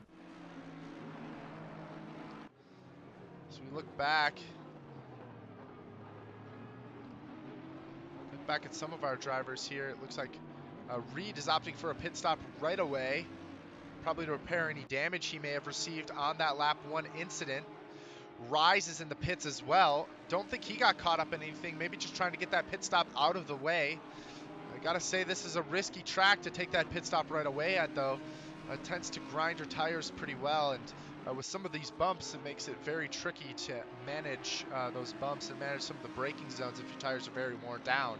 So we look back at some of our drivers here. It looks like Reed is opting for a pit stop right away, probably to repair any damage he may have received on that lap 1 incident. Rise is in the pits as well. Don't think he got caught up in anything, maybe just trying to get that pit stop out of the way. I gotta say, this is a risky track to take that pit stop right away at, though. It tends to grind your tires pretty well, and with some of these bumps, it makes it very tricky to manage those bumps and manage some of the braking zones if your tires are very worn down.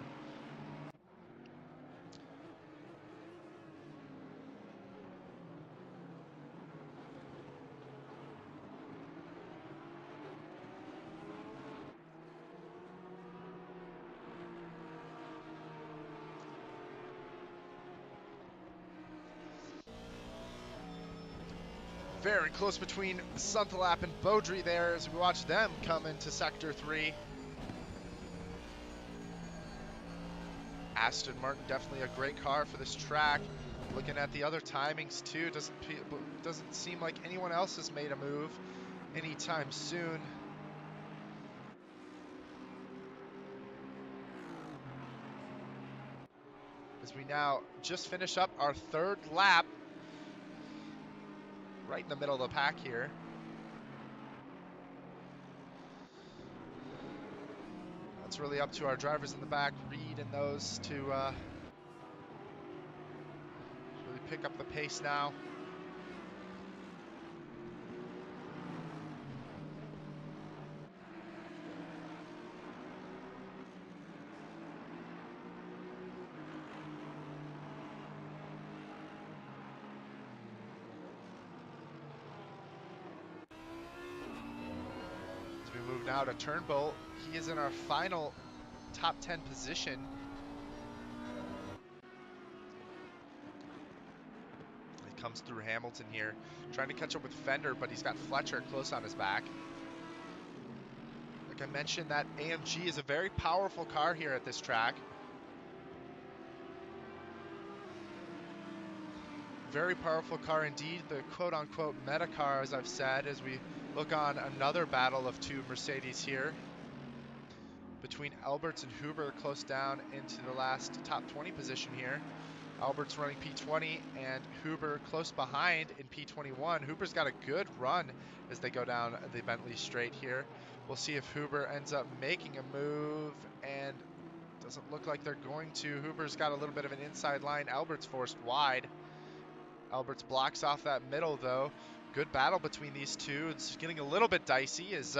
Very close between Suntalap and Beaudry there as we watch them come into Sector 3. Aston Martin, definitely a great car for this track. Looking at the other timings too, doesn't seem like anyone else has made a move anytime soon. As we now just finish up our 3rd lap, right in the middle of the pack here. It's really up to our drivers in the back, Reed and those, to really pick up the pace now. As we move now to Turnbull, he is in our final top 10 position. He comes through Hamilton here, trying to catch up with Fender, but he's got Fletcher close on his back. Like I mentioned, that AMG is a very powerful car here at this track. Very powerful car indeed, the quote-unquote meta car, as I've said, as we look on another battle of 2 Mercedes here. Between Alberts and Huber, close down into the last top 20 position here. Alberts running P20 and Huber close behind in P21. Huber's got a good run as they go down the Bentley straight here. We'll see if Huber ends up making a move, and doesn't look like they're going to. Huber's got a little bit of an inside line. Alberts forced wide. Alberts blocks off that middle though. Good battle between these two. It's getting a little bit dicey as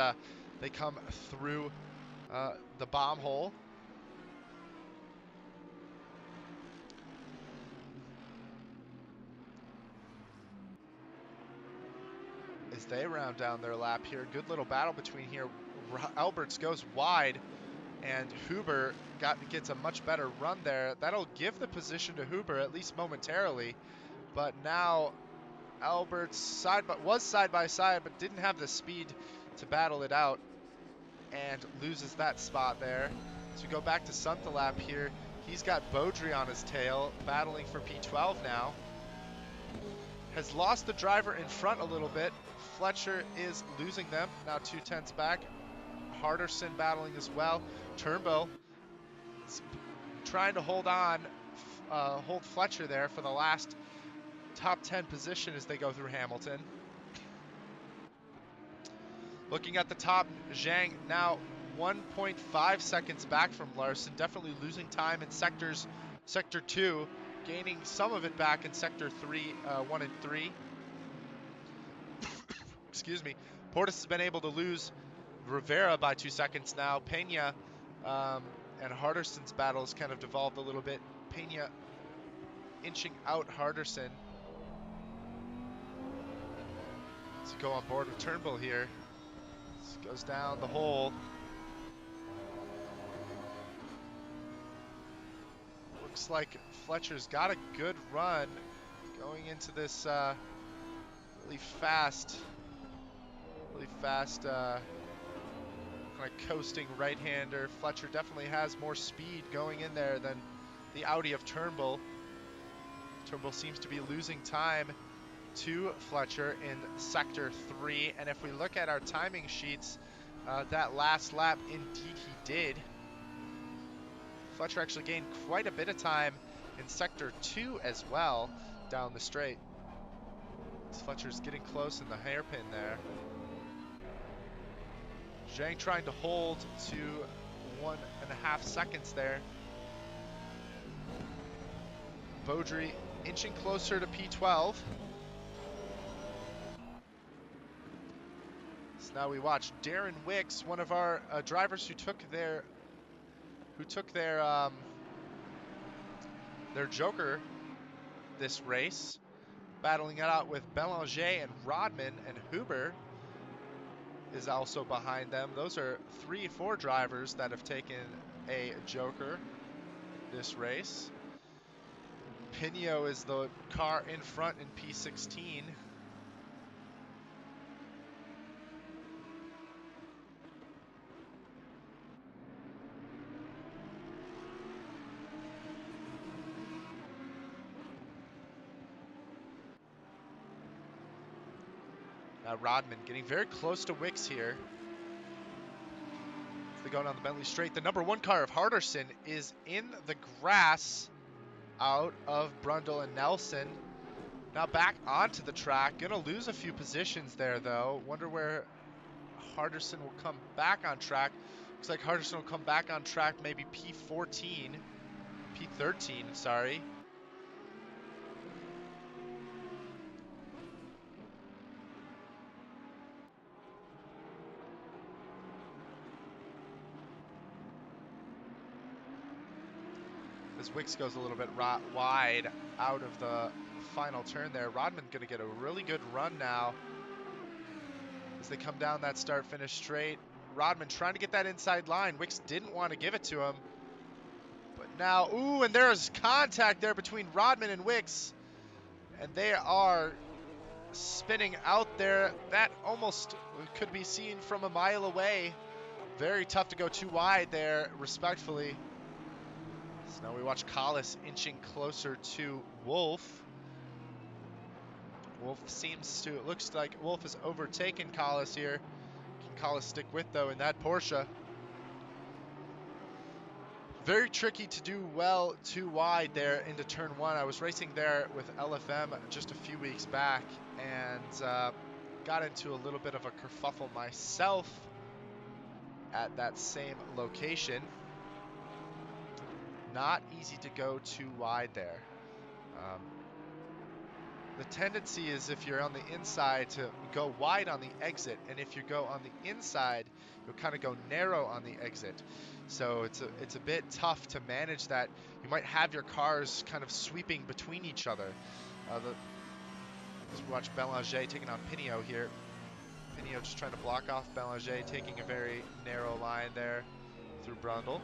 they come through the bomb hole. As they round down their lap here, good little battle between here. Alberts goes wide, and Huber gets a much better run there. That'll give the position to Huber, at least momentarily. But now Alberts was side by side, but didn't have the speed to battle it out, and loses that spot there. So we go back to Suntalap here. He's got Beaudry on his tail, battling for P12 now. Has lost the driver in front a little bit. Fletcher is losing them, now 2/10 back. Harderson battling as well. Turnbull is trying to hold Fletcher there for the last top 10 position as they go through Hamilton. Looking at the top, Zhang now 1.5 seconds back from Larson, definitely losing time in Sector 2, gaining some of it back in Sector 1 and 3. Excuse me. Portis has been able to lose Rivera by 2 seconds now. Pena and Harderson's battles kind of devolved a little bit. Pena inching out Harderson. Let's go on board with Turnbull here. This goes down the hole. Looks like Fletcher's got a good run going into this really fast kind of coasting right-hander. Fletcher definitely has more speed going in there than the Audi of Turnbull. Turnbull seems to be losing time to Fletcher in sector 3, and if we look at our timing sheets, that last lap, indeed he did. Fletcher actually gained quite a bit of time in sector 2 as well, down the straight. Fletcher's getting close in the hairpin there. Zhang trying to hold to 1.5 seconds there. Beaudry inching closer to P12. So now we watch Darren Wicks, one of our drivers who took their Joker this race, battling it out with Belanger and Rodman, and Huber is also behind them. Those are 3-4 drivers that have taken a Joker this race. Pinio is the car in front in P16. Now Rodman getting very close to Wicks here. As they go down the Bentley straight, the number 1 car of Harderson is in the grass out of Brundle and Nelson. Now back onto the track. Gonna lose a few positions there though. Wonder where Harderson will come back on track. Looks like Harderson will come back on track maybe P13, sorry. As Wicks goes a little bit wide out of the final turn there. Rodman going to get a really good run now as they come down that start-finish straight. Rodman trying to get that inside line. Wicks didn't want to give it to him. But now, ooh, and there's contact there between Rodman and Wicks. And they are spinning out there. That almost could be seen from a mile away. Very tough to go too wide there, respectfully. So now we watch Collis inching closer to Wolf. Wolf seems to, it looks like Wolf has overtaken Collis here. Can Collis stick with though in that Porsche? Very tricky to do well too wide there into turn 1. I was racing there with LFM just a few weeks back and got into a little bit of a kerfuffle myself at that same location. Not easy to go too wide there. The tendency is if you're on the inside to go wide on the exit, and if you go on the inside, you'll kind of go narrow on the exit. So it's a bit tough to manage that. You might have your cars kind of sweeping between each other. Let's watch Belanger taking on Pinio here. Pinio just trying to block off Belanger, taking a very narrow line there through Brundle.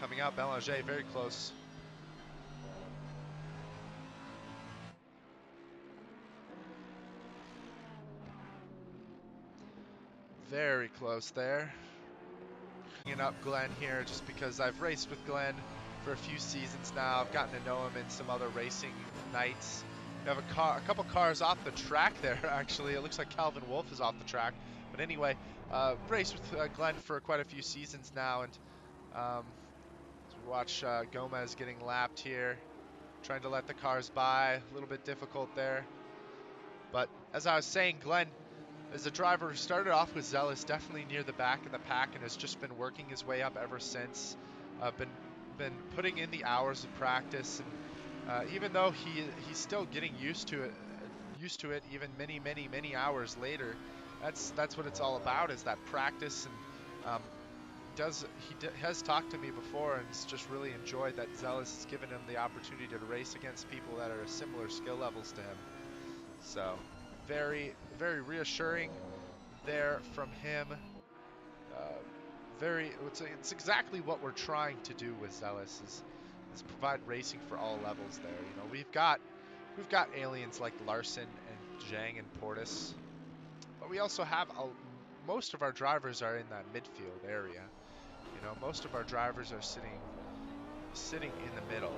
Coming out, Belanger very close. Very close there. Bringing up Glenn here just because I've raced with Glenn for a few seasons now. I've gotten to know him in some other racing nights. We have a couple cars off the track there, actually. It looks like Calvin Wolf is off the track. But anyway, raced with Glenn for quite a few seasons now. And we watch Gomez getting lapped here. Trying to let the cars by. A little bit difficult there. But as I was saying, Glenn is a driver who started off with Zealous, definitely near the back of the pack, and has just been working his way up ever since. Been putting in the hours of practice, and even though he's still getting used to it, even many hours later, that's what it's all about, is that practice. And he has talked to me before, and has just really enjoyed that Zealous has given him the opportunity to race against people that are similar skill levels to him. So very reassuring there from him. It's exactly what we're trying to do with Zealous, is provide racing for all levels there. You know, we've got aliens like Larson and Zhang and Portis, but we also have most of our drivers are in that midfield area. You know, most of our drivers are sitting in the middle.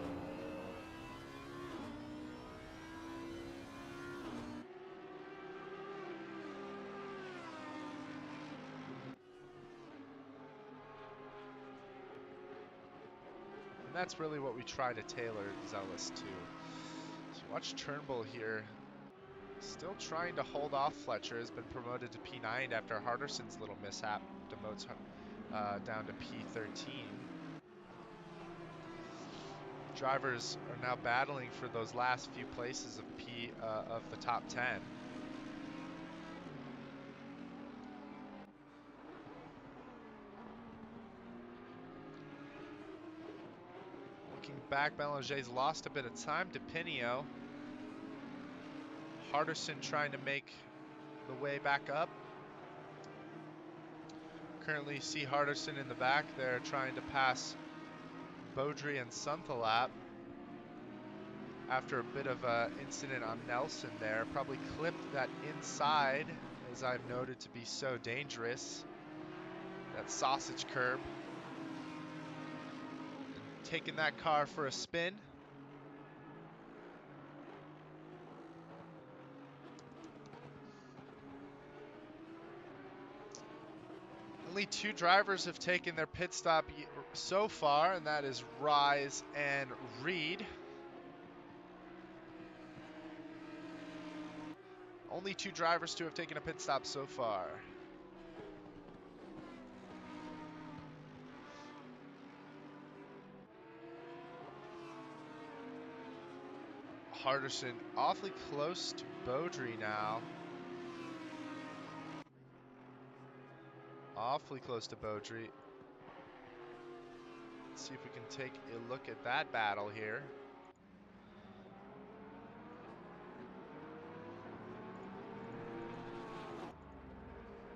And that's really what we try to tailor Zealous to. So watch Turnbull here. Still trying to hold off Fletcher. Has been promoted to P9 after Harderson's little mishap. Demotes down to P13. Drivers are now battling for those last few places of the top 10. Looking back, Belanger's lost a bit of time to Pinio. Harderson trying to make the way back up. Currently see Harderson in the back there trying to pass Beaudry and Sunthalap. After a bit of an incident on Nelson there, probably clipped that inside, as I've noted to be so dangerous. That sausage curb. Taking that car for a spin. Only two drivers have taken their pit stop so far, and that is Rise and Reed. Only two drivers to have taken a pit stop so far. Harderson awfully close to Beaudry now. Awfully close to Beaudry. Let's see if we can take a look at that battle here.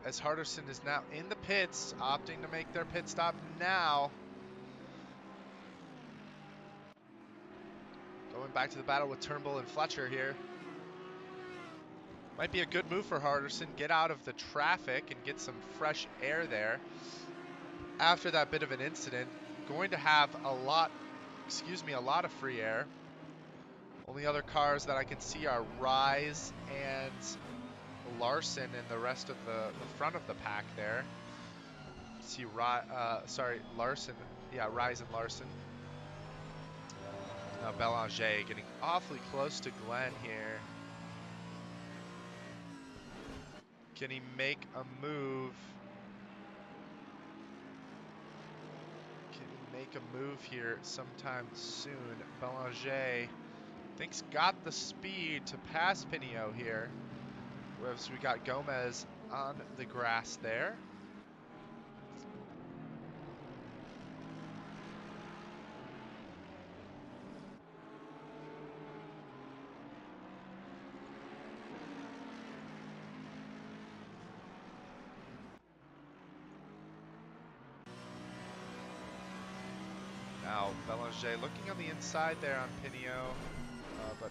As Harderson is now in the pits, opting to make their pit stop now. Going back to the battle with Turnbull and Fletcher here. Might be a good move for Harderson. Get out of the traffic and get some fresh air there. After that bit of an incident, going to have a lot of free air. Only other cars that I can see are Rise and Larson and the rest of the front of the pack there. See Larson. Yeah, Rise and Larson. Now Belanger getting awfully close to Glenn here. Can he make a move? Can he make a move here sometime soon? Belanger, I think, got the speed to pass Pinio here. Whereas we got Gomez on the grass there. Now Belanger looking on the inside there on Pinio, but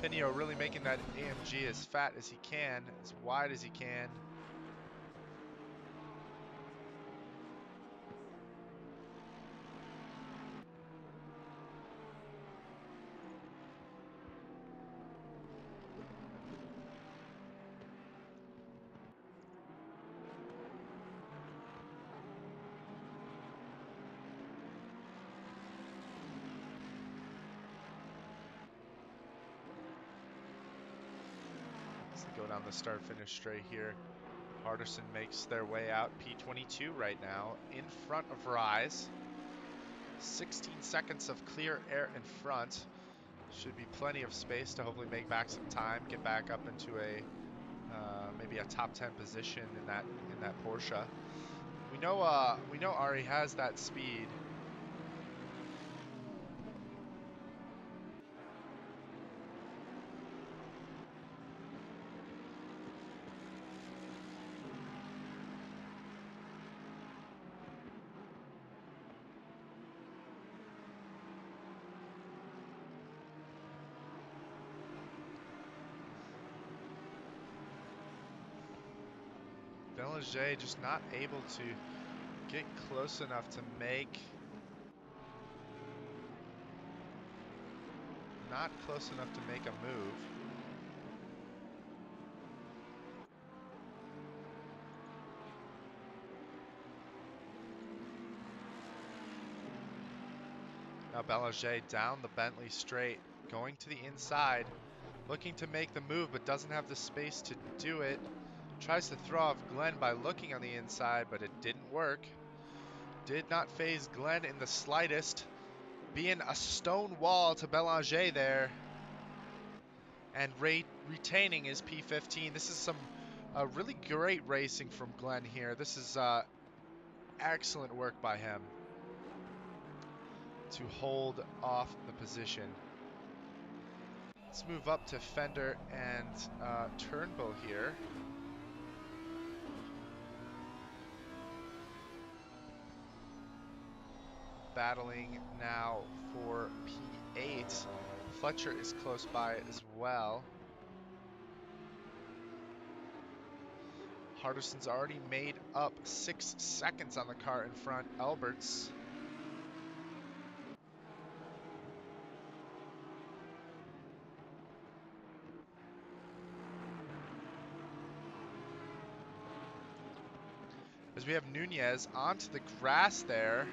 Pinio really making that AMG as fat as he can, as wide as he can. Go down the start-finish straight here. Harderson makes their way out. P22 right now in front of Rise. 16 seconds of clear air in front. Should be plenty of space to hopefully make back some time, get back up into a maybe a top 10 position in that Porsche. We know Ari has that speed. Belanger just not able to get close enough to make... Not close enough to make a move. Now Belanger down the Bentley straight, going to the inside, looking to make the move, but doesn't have the space to do it. Tries to throw off Glenn by looking on the inside, but it didn't work. Did not phase Glenn in the slightest, being a stone wall to Belanger there, and retaining his P15. This is some really great racing from Glenn here. This is excellent work by him to hold off the position. Let's move up to Fender and Turnbull here. Battling now for P8. Fletcher is close by as well. Hardison's already made up 6 seconds on the car in front. Alberts. As we have Nunez onto the grass there.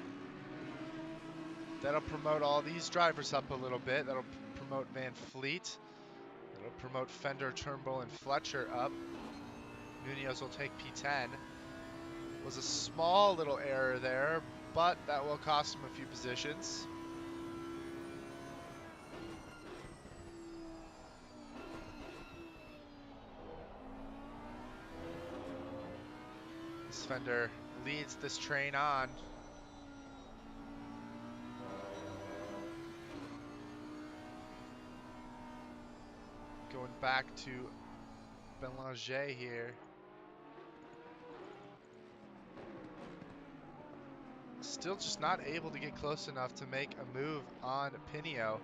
That'll promote all these drivers up a little bit. That'll promote Van Fleet. That'll promote Fender, Turnbull, and Fletcher up. Nunez will take P10. Was a small little error there, but that will cost him a few positions. This Fender leads this train on. Going back to Belanger here. Still just not able to get close enough to make a move on Pinio.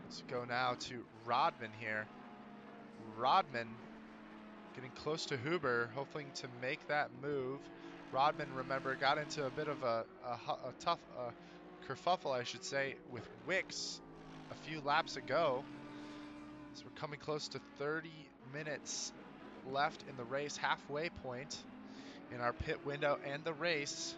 Let's go now to Rodman here. Rodman getting close to Huber, hoping to make that move. Rodman, remember, got into a bit of a tough kerfuffle, I should say, with Wicks a few laps ago. So we're coming close to 30 minutes left in the race, halfway point in our pit window and the race.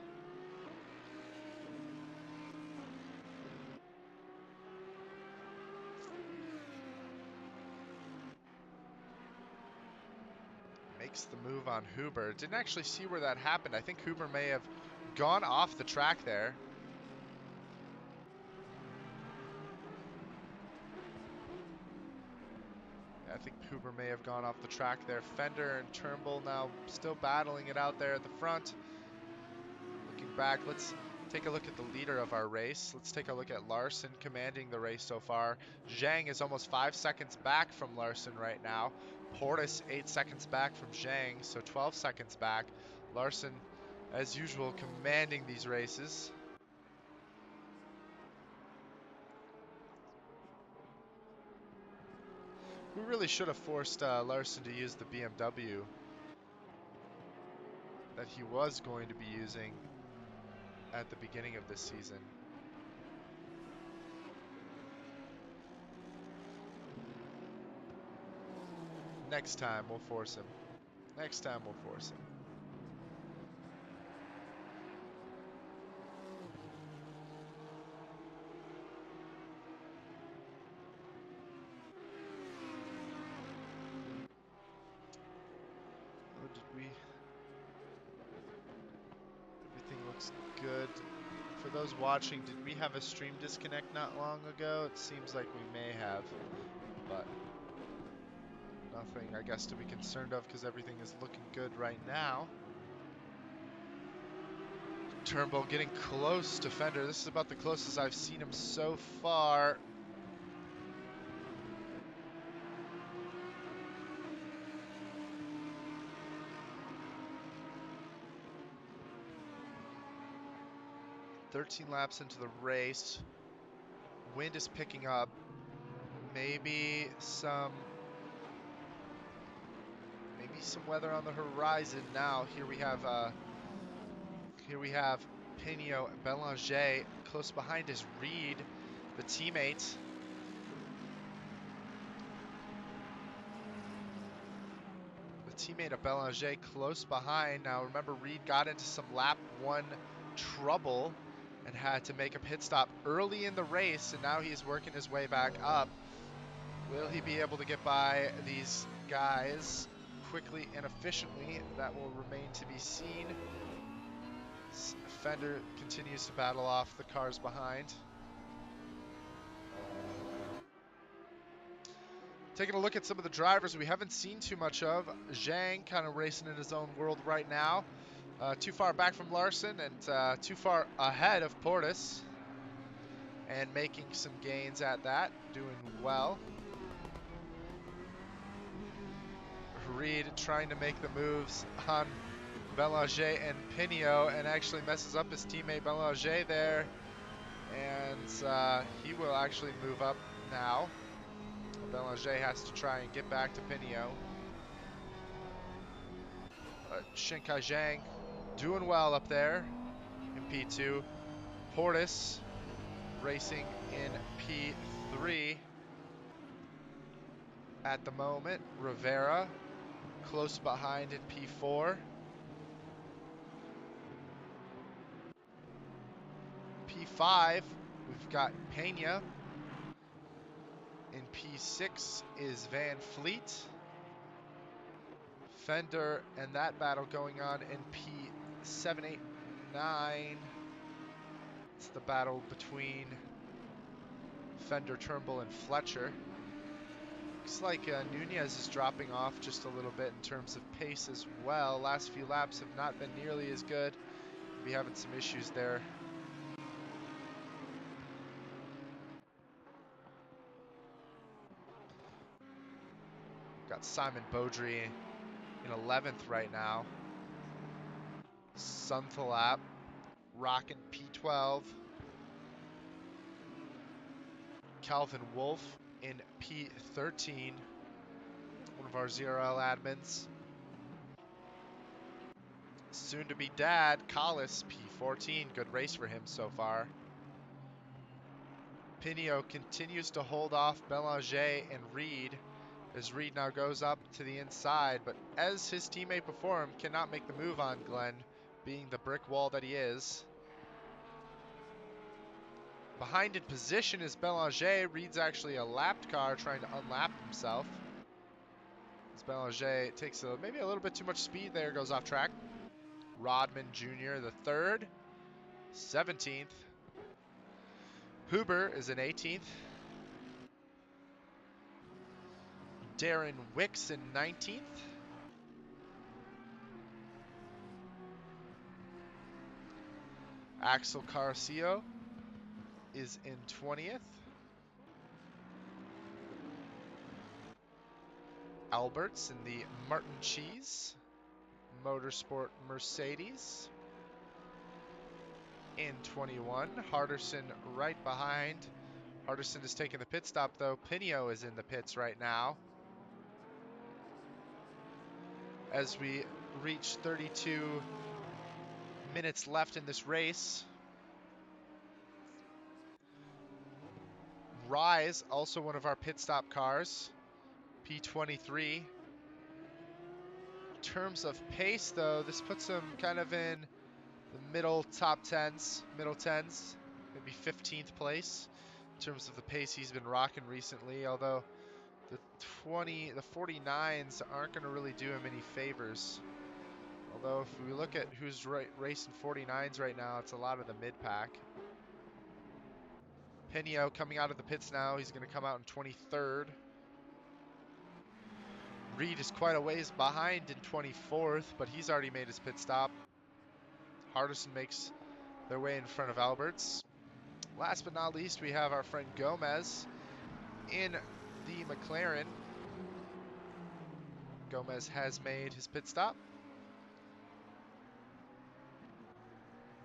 Makes the move on Huber. Didn't actually see where that happened. I think Huber may have gone off the track there. I think Huber may have gone off the track there. Fender and Turnbull now still battling it out there at the front. Looking back, let's take a look at the leader of our race. Let's take a look at Larson commanding the race so far. Zhang is almost 5 seconds back from Larson right now. Portis 8 seconds back from Zhang, so 12 seconds back. Larson, as usual, commanding these races. We really should have forced Larson to use the BMW that he was going to be using at the beginning of this season. Next time we'll force him. Next time we'll force him. Oh, did we? Everything looks good. For those watching, did we have a stream disconnect not long ago? It seems like we may have, but nothing, I guess, to be concerned of because everything is looking good right now. Turnbull getting close to Fender. This is about the closest I've seen him so far. "13 laps into the race. Wind is picking up. Maybe some weather on the horizon now. Here we have Pinot Belanger. Close behind is Reed, the teammate. The teammate of Belanger close behind. Now remember, Reed got into some lap 1 trouble and had to make a pit stop early in the race, and now he's working his way back up. Will he be able to get by these guys quickly and efficiently? That will remain to be seen. Fender continues to battle off the cars behind. Taking a look at some of the drivers we haven't seen too much of. Zhang kind of racing in his own world right now. Too far back from Larson and too far ahead of Portis. And making some gains at that, doing well. Reed trying to make the moves on Belanger and Pinot, and actually messes up his teammate Belanger there. And he will actually move up now. Belanger has to try and get back to Pinot. Shinkai Zhang doing well up there in P2. Portis racing in P3 at the moment. Rivera close behind in P4. P5, we've got Pena. In P6 is Van Fleet. Fender and that battle going on in P7, 8, 9. It's the battle between Fender, Turnbull, and Fletcher. Looks like Nunez is dropping off just a little bit in terms of pace as well. Last few laps have not been nearly as good. We're having some issues there. Got Simon Beaudry in 11th right now. Sunthalap rocking P12. Calvin Wolf in P13. One of our ZRL admins. Soon to be dad, Collis, P14. Good race for him so far. Pinot continues to hold off Belanger and Reed as Reed now goes up to the inside, but as his teammate before him cannot make the move on Glenn, being the brick wall that he is. Behind in position is Belanger. Reed's actually a lapped car trying to unlap himself. As Belanger takes maybe a little bit too much speed there, goes off track. Rodman Jr. the third, 17th. Huber is in 18th. Darren Wicks in 19th. Axel Carcio is in 20th. Alberts in the Martin Cheese Motorsport Mercedes in 21. Harderson right behind. Harderson is taking the pit stop though. Pinot is in the pits right now. As we reach 32 minutes left in this race. Rise, also one of our pit stop cars, P23. In terms of pace though, this puts him kind of in the middle top 10s, middle 10s, maybe 15th place in terms of the pace he's been rocking recently, although the 49s aren't going to really do him any favors. Although if we look at who's racing 49s right now, it's a lot of the mid-pack. Pinot coming out of the pits now. He's going to come out in 23rd. Reed is quite a ways behind in 24th, but he's already made his pit stop. Hardison makes their way in front of Alberts. Last but not least, we have our friend Gomez in the McLaren. Gomez has made his pit stop.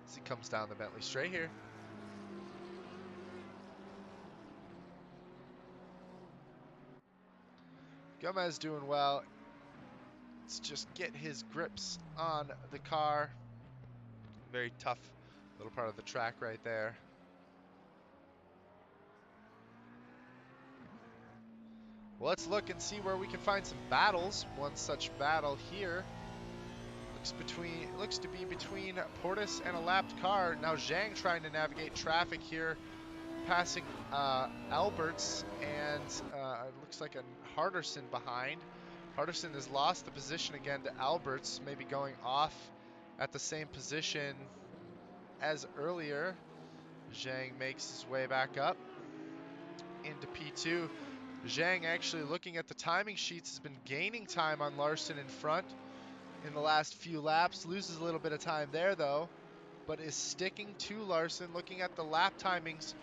As he comes down the Bentley straight here. Gomez doing well to just get his grips on the car. Very tough little part of the track right there. Well, let's look and see where we can find some battles. One such battle here looks to be between Portis and a lapped car. Now Zhang trying to navigate traffic here, passing Alberts, and it looks like a Harderson behind. Harderson has lost the position again to Alberts, maybe going off at the same position as earlier. Zhang makes his way back up into P2. Zhang, actually looking at the timing sheets, has been gaining time on Larson in front in the last few laps. Loses a little bit of time there though, but is sticking to Larson. Looking at the lap timings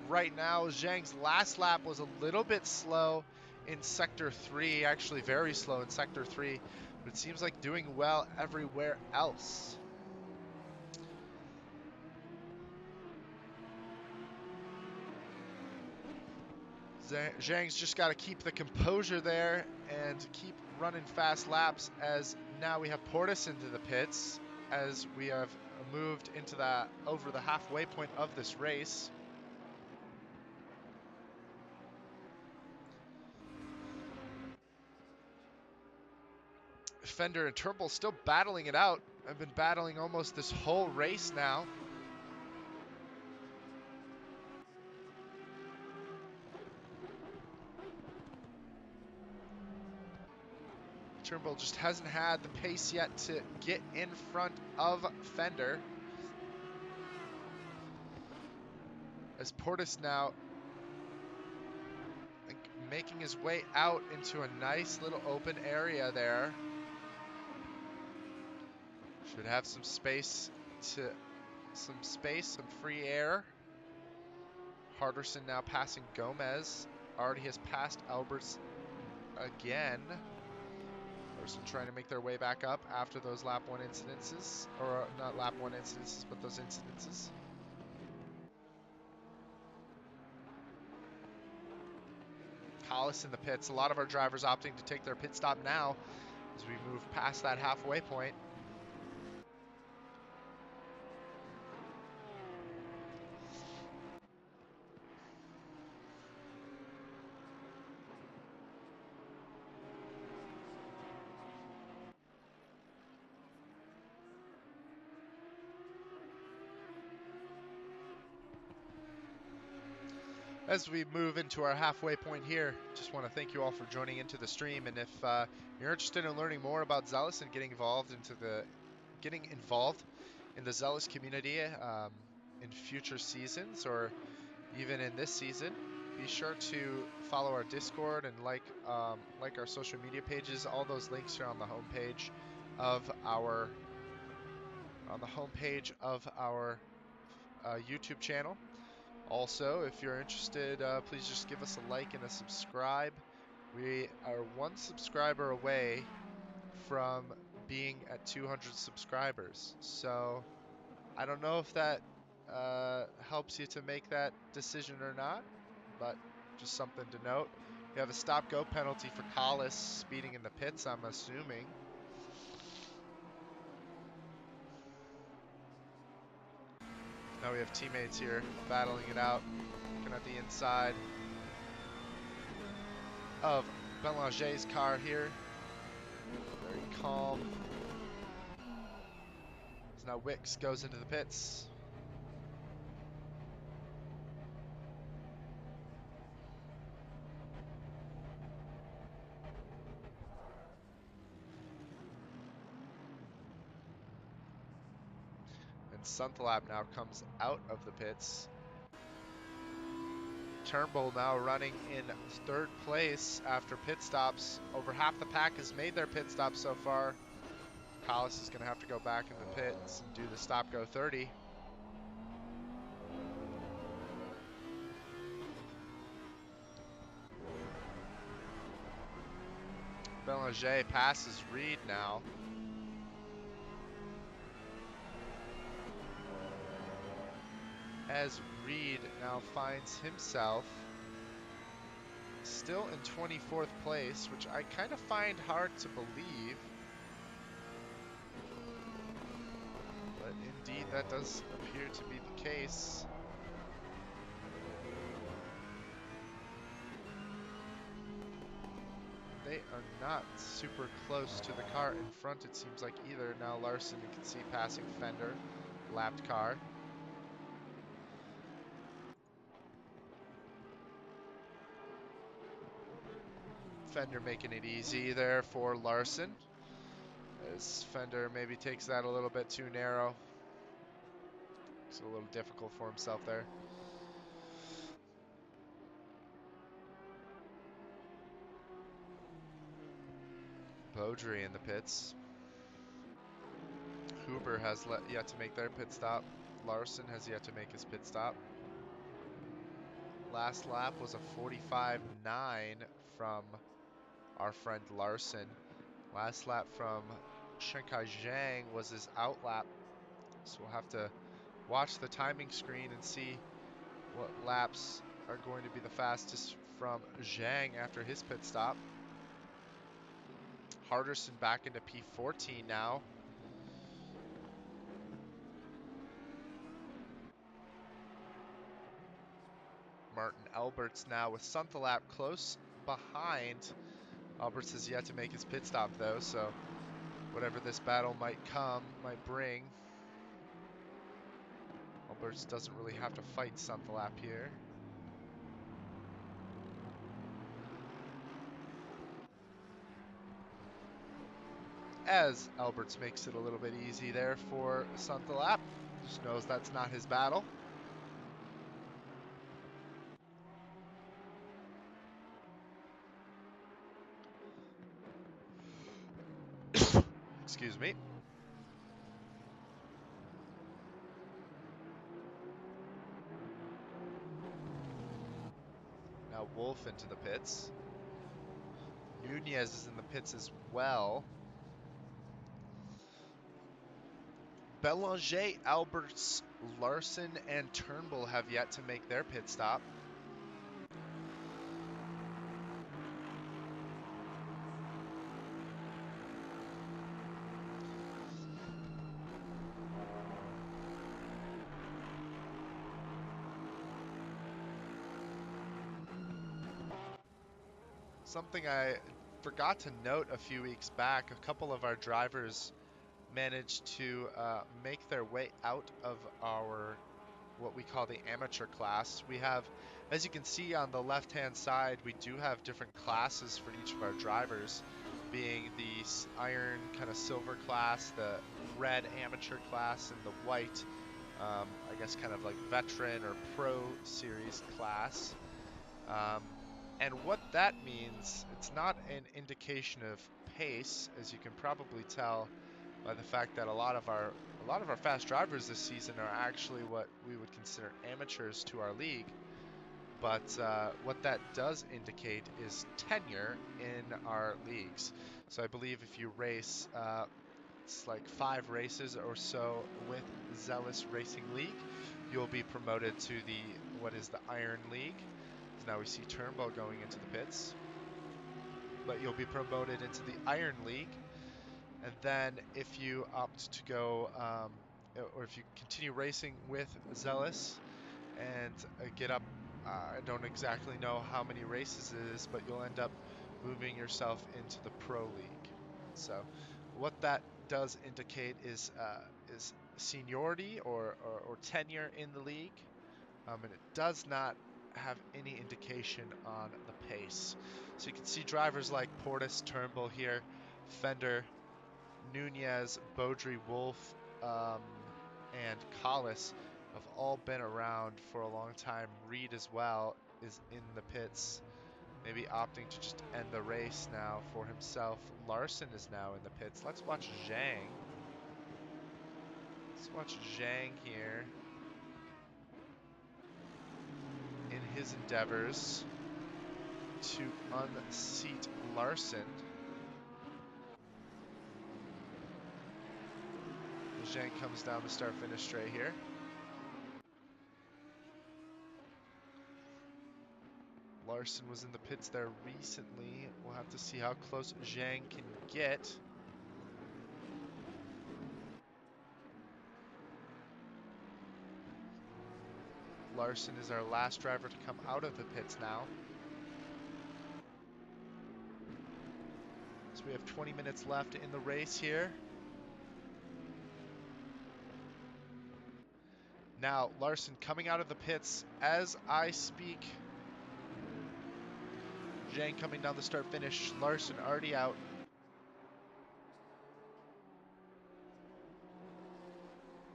right now, Zhang's last lap was a little bit slow in sector 3, actually very slow in sector 3, but it seems like doing well everywhere else. Zhang's just got to keep the composure there and keep running fast laps, as now we have Portis into the pits as we have moved into over the halfway point of this race. Fender and Turnbull still battling it out. I've been battling almost this whole race now. Turnbull just hasn't had the pace yet to get in front of Fender. As Portis now making his way out into a nice little open area there. Should have some space, some free air. Harderson now passing Gomez. Already has passed Alberts again. Harderson trying to make their way back up after those lap 1 incidences. Or not lap 1 incidences, but those incidences. Collis in the pits. A lot of our drivers opting to take their pit stop now as we move past that halfway point. As we move into our halfway point here, just want to thank you all for joining into the stream. And if you're interested in learning more about Zealous and getting involved in the Zealous community in future seasons or even in this season, be sure to follow our Discord and like our social media pages. All those links are on the homepage of our YouTube channel. Also, if you're interested, please just give us a like and a subscribe. We are 1 subscriber away from being at 200 subscribers. So I don't know if that helps you to make that decision or not, but just something to note. We have a stop-go penalty for Collis speeding in the pits, I'm assuming. Now we have teammates here battling it out. Looking at the inside of Belanger's car here. Very calm. So now Wicks goes into the pits. And Sunthalab now comes out of the pits. Turnbull now running in 3rd place after pit stops. Over half the pack has made their pit stops so far. Collis is going to have to go back in the pits and do the stop-go 30. Belanger passes Reed now. As Reed now finds himself still in 24th place, which I kind of find hard to believe. that does appear to be the case. They are not super close to the car in front, it seems like, either. Now Larson, you can see passing Fender, lapped car. Fender making it easy there for Larson, as Fender maybe takes that a little bit too narrow. It's a little difficult for himself there. Beaudry in the pits. Huber has yet to make their pit stop. Larson has yet to make his pit stop. Last lap was a 45.9 from our friend Larson. Last lap from Shankai Zhang was his out lap. So we'll have to watch the timing screen and see what laps are going to be the fastest from Zhang after his pit stop. Harderson back into P14 now. Martin Alberts now with Sunthalap close behind. Alberts has yet to make his pit stop though, so whatever this battle might bring, Alberts doesn't really have to fight Sunthalap here. As Alberts makes it a little bit easy there for Sunthalap. Just knows that's not his battle. Excuse me. Now Wolf into the pits. Nunez is in the pits as well. Belanger, Alberts, Larson, and Turnbull have yet to make their pit stop. Something I forgot to note a few weeks back, a couple of our drivers managed to make their way out of our what we call the amateur class. We have, as you can see on the left hand side, we do have different classes for each of our drivers, being the iron kind of silver class, the red amateur class, and the white I guess kind of like veteran or pro series class. And what that means, it's not an indication of pace, as you can probably tell by the fact that a lot of our fast drivers this season are actually what we would consider amateurs to our league. But what that does indicate is tenure in our leagues. So I believe if you race, it's like 5 races or so with Zealous Racing League, you'll be promoted to what is the Iron League. Now we see Turnbull going into the pits. But you'll be promoted into the Iron League. And then if you opt to go, or if you continue racing with Zealous and get up, I don't exactly know how many races it is, but you'll end up moving yourself into the Pro League. So what that does indicate is seniority or tenure in the league. And it does not have any indication on the pace. So you can see drivers like Portis, Turnbull here, Fender, Nunez, Beaudry, Wolf, and Collis have all been around for a long time. Reed as well is in the pits, maybe opting to just end the race now for himself. Larson is now in the pits. Let's watch Zhang. Let's watch Zhang here in his endeavors to unseat Larson. Zhang comes down the start-finish straight here. Larson was in the pits there recently. We'll have to see how close Zhang can get. Larson is our last driver to come out of the pits now. So we have 20 minutes left in the race here. Now, Larson coming out of the pits as I speak. Zhang coming down the start finish. Larson already out.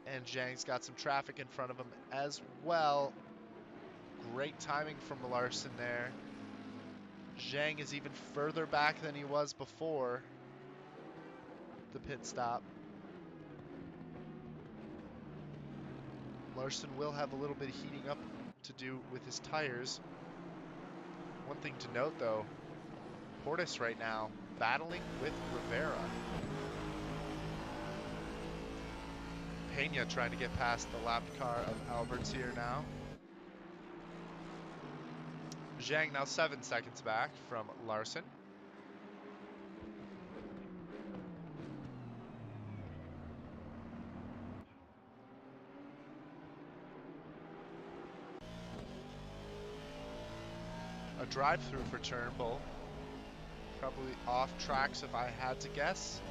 And Zhang's got some traffic in front of him as well. Great timing from Larson there. Zhang is even further back than he was before the pit stop. Larson will have a little bit of heating up to do with his tires. One thing to note though, Portis right now battling with Rivera. Pena trying to get past the lapped car of Albert's here now. Zhang now 7 seconds back from Larson. A drive-through for Turnbull. Probably off tracks if I had to guess.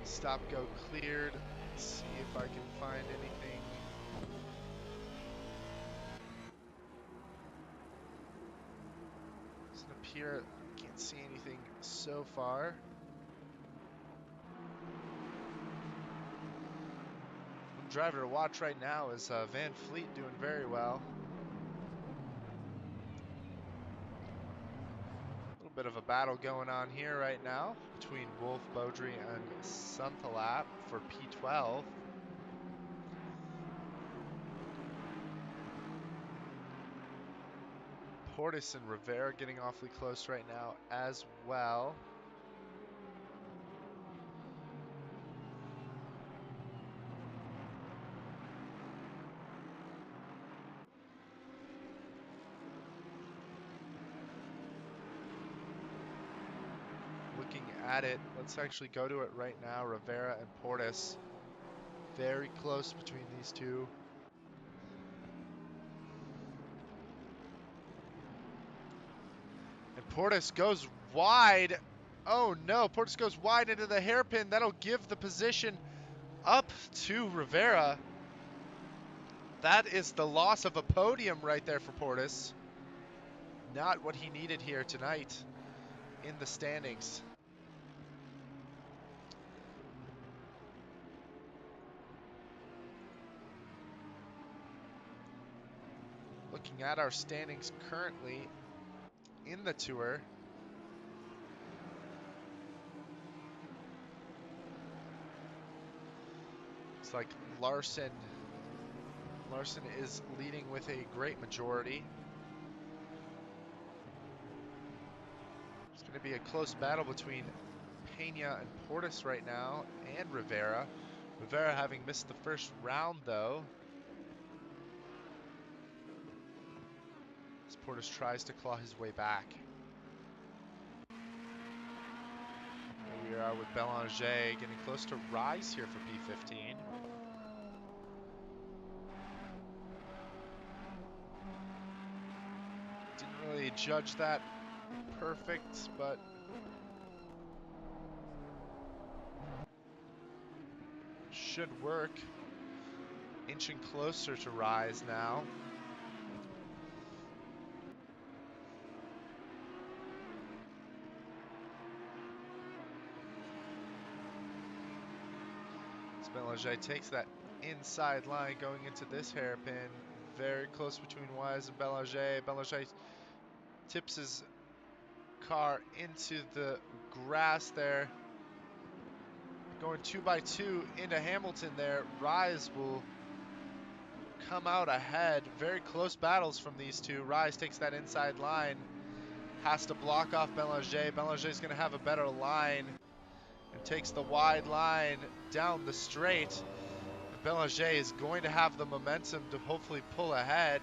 Stop go cleared. Let's see if I can find anything. Doesn't appear, can't see anything so far. One driver to watch right now is Van Fleet doing very well. A little bit of a battle going on here right now between Wolf, Beaudry, and Sunthalap for P12. Portis and Rivera getting awfully close right now as well. Looking at it, let's actually go to it right now. Rivera and Portis, very close between these two. And Portis goes wide. Oh no, Portis goes wide into the hairpin. That'll give the position up to Rivera. That is the loss of a podium right there for Portis. Not what he needed here tonight in the standings. Looking at our standings currently in the tour. Looks like Larson is leading with a great majority. It's going to be a close battle between Pena and Portis right now, and Rivera. Rivera having missed the first round though. As Portis tries to claw his way back. Here we are with Belanger getting close to Rise here for P15. Didn't really judge that perfect, but should work. Inching closer to Rise now. Belanger takes that inside line going into this hairpin. Very close between Wise and Belanger. Belanger tips his car into the grass there. Going 2x2 into Hamilton there. Rise will come out ahead. Very close battles from these two. Rise takes that inside line. Has to block off Belanger. Belanger's going to have a better line. And takes the wide line down the straight. Belanger is going to have the momentum to hopefully pull ahead.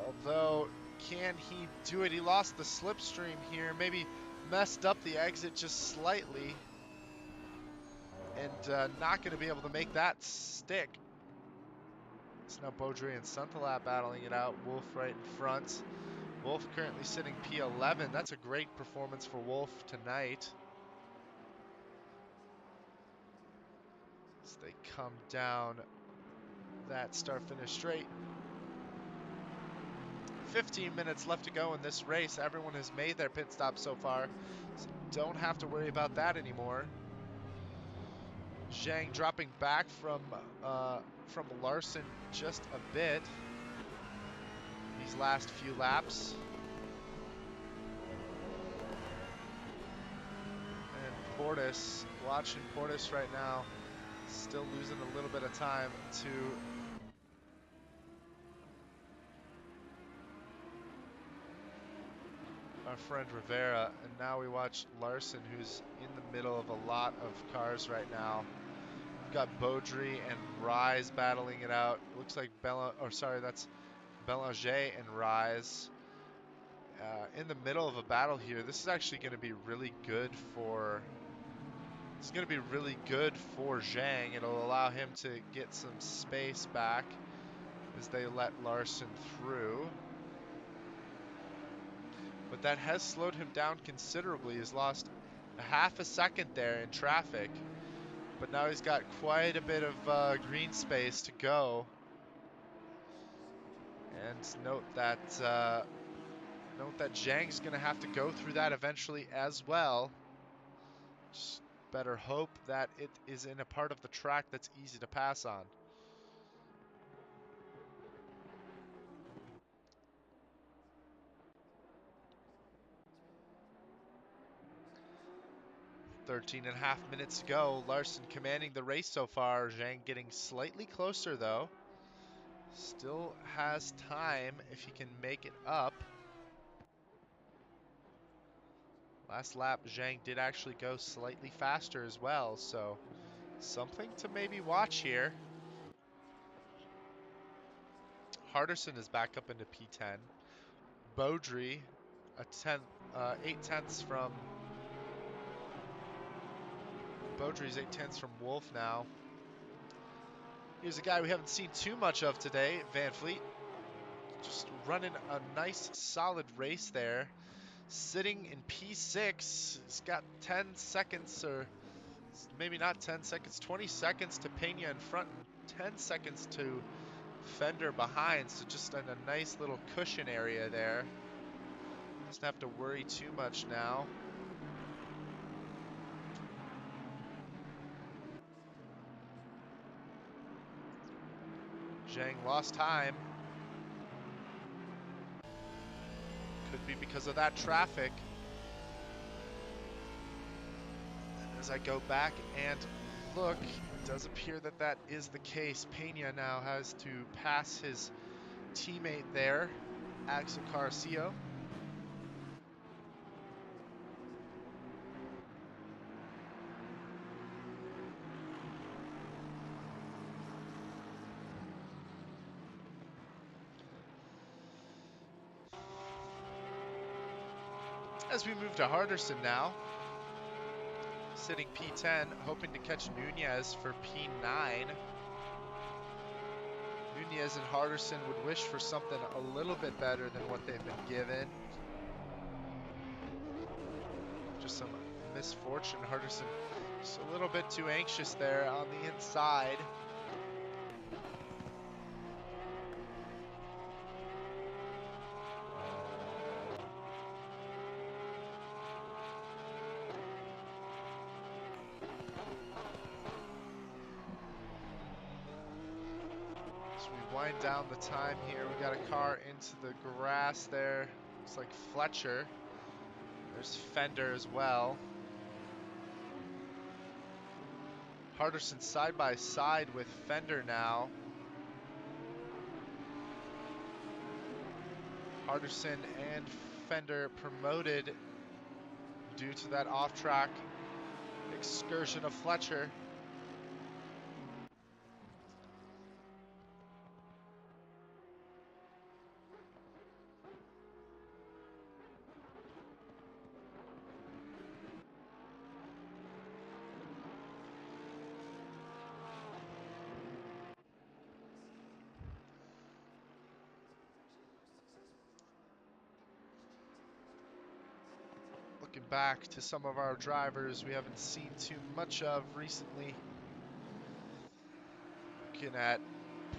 Although, can he do it? He lost the slipstream here. Maybe messed up the exit just slightly, and not going to be able to make that stick. It's now Beaudry and Suntalab battling it out. Wolf right in front. Wolf currently sitting P11. That's a great performance for Wolf tonight. As they come down that start-finish straight. 15 minutes left to go in this race. Everyone has made their pit stop so far, so don't have to worry about that anymore. Zhang dropping back from Larson just a bit these last few laps. And Portis, watching Portis right now, still losing a little bit of time to our friend Rivera. And now we watch Larson, who's in the middle of a lot of cars right now. We've got Beaudry and Rise battling it out. Looks like that's Belanger and Rise in the middle of a battle here. This is actually going to be really good for. It's going to be really good for Zhang. It'll allow him to get some space back as they let Larson through. But that has slowed him down considerably. He's lost a half a second there in traffic. But now he's got quite a bit of green space to go. And note that Zhang's going to have to go through that eventually as well. Just better hope that it is in a part of the track that's easy to pass on. "13 and a half minutes to go. Larson commanding the race so far. Zhang getting slightly closer though. Still has time if he can make it up. Last lap, Zhang did actually go slightly faster as well, so something to maybe watch here. Harderson is back up into P10. Beaudry, 8/10 from Beaudry's 8/10 from Wolf now. Here's a guy we haven't seen too much of today, Van Fleet. Just running a nice, solid race there. Sitting in P6, he's got 10 seconds, or maybe not 10 seconds, 20 seconds to Pena in front and 10 seconds to Fender behind, so just in a nice little cushion area there. Doesn't have to worry too much now. Zhang lost time. Could be because of that traffic. As I go back and look, it does appear that that is the case. Pena now has to pass his teammate there, Axel Carcillo. As we move to Harderson now, sitting P10, hoping to catch Nunez for P9. Nunez and Harderson would wish for something a little bit better than what they've been given. Just some misfortune. Harderson just a little bit too anxious there on the inside. Wind down the time here. We got a car into the grass there. Looks like Fletcher. There's Fender as well. Harderson side by side with Fender now. Harderson and Fender promoted due to that off-track excursion of Fletcher. back to some of our drivers we haven't seen too much of recently. Looking at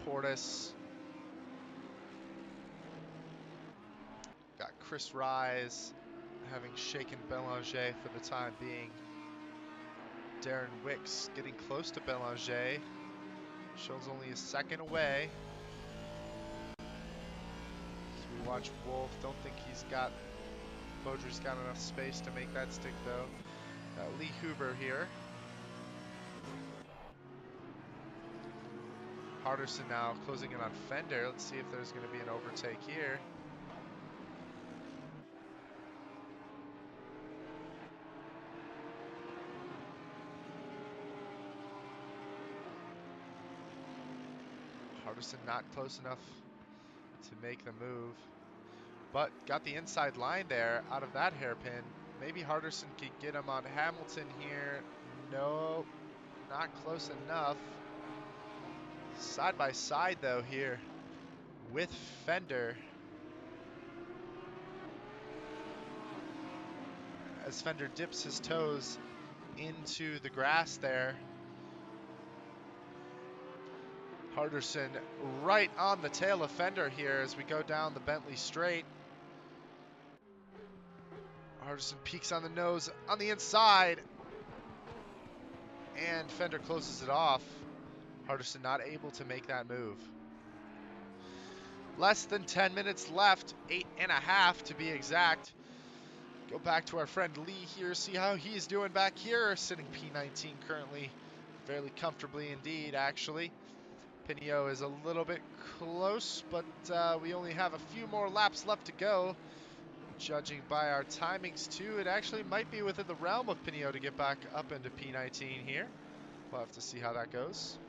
Portis. Got Chris Rise having shaken Belanger for the time being. Darren Wicks getting close to Belanger. Shows only a second away. As we watch Wolf, don't think he's got, Beaudry's got enough space to make that stick though. Lee Huber here. Harderson now closing in on Fender. Let's see if there's going to be an overtake here. Harderson not close enough to make the move, but got the inside line there out of that hairpin. Maybe Harderson could get him on Hamilton here. Nope, not close enough. Side by side though here with Fender. As Fender dips his toes into the grass there. Harderson right on the tail of Fender here as we go down the Bentley straight. Harderson peeks on the nose on the inside, and Fender closes it off. Harderson not able to make that move. Less than 10 minutes left, 8.5 to be exact. Go back to our friend Lee here, see how he's doing back here, sitting P19 currently, fairly comfortably indeed, actually. Pinot is a little bit close, but we only have a few more laps left to go. Judging by our timings too, it actually might be within the realm of Pinot to get back up into P19 here. We'll have to see how that goes.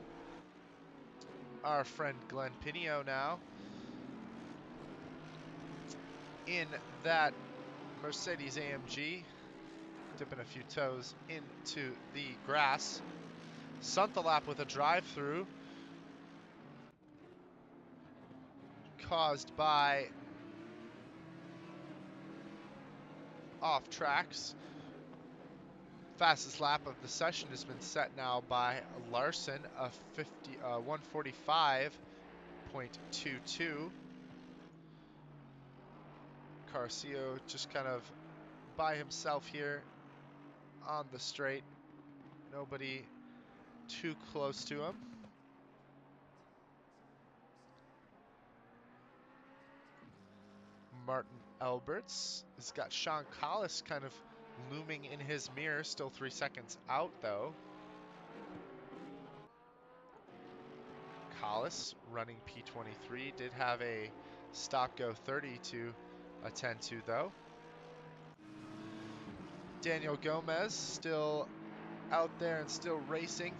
Our friend Glenn Pinot now in that Mercedes AMG, dipping a few toes into the grass. Sunthalap with a drive-through caused by off tracks. Fastest lap of the session has been set now by Larson, a 145.22. Carcio just kind of by himself here on the straight. Nobody too close to him. Martin Alberts has got Sean Collis kind of looming in his mirror, still 3 seconds out though. Collis running P23, did have a stop go 30 to attend to though. Daniel Gomez still out there and still racing.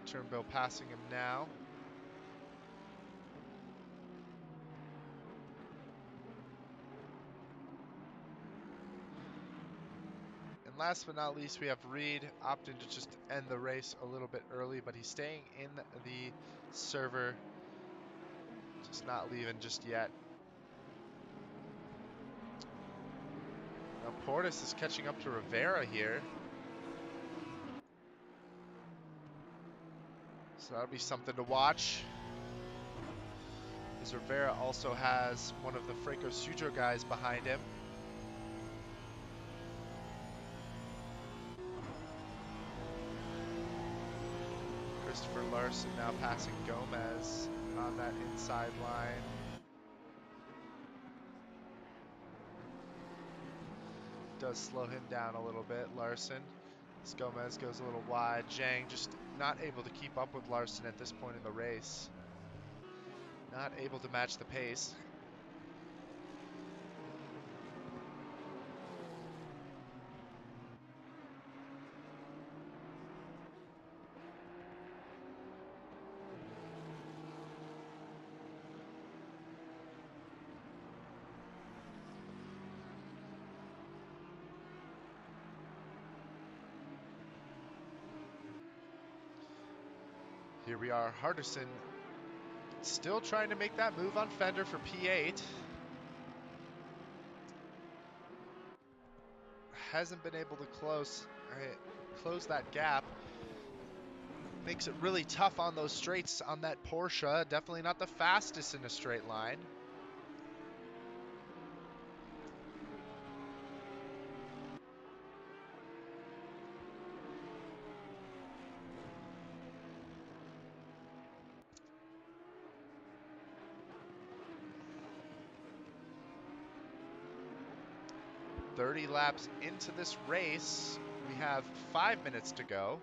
Turnbull passing him now. And last but not least, we have Reed opting to just end the race a little bit early, but he's staying in the server, just not leaving just yet. Now Portis is catching up to Rivera here. So that'll be something to watch. As Rivera also has one of the Franco Sujo guys behind him. Christopher Larson now passing Gomez on that inside line. Does slow him down a little bit, Larson. As Gomez goes a little wide. Zhang just not able to keep up with Larson at this point in the race. Not able to match the pace. Here we are, Harderson Still trying to make that move on Fender for P8. Hasn't been able to close that gap. Makes it really tough on those straights on that Porsche. Definitely not the fastest in a straight line. "30 laps into this race. We have 5 minutes to go.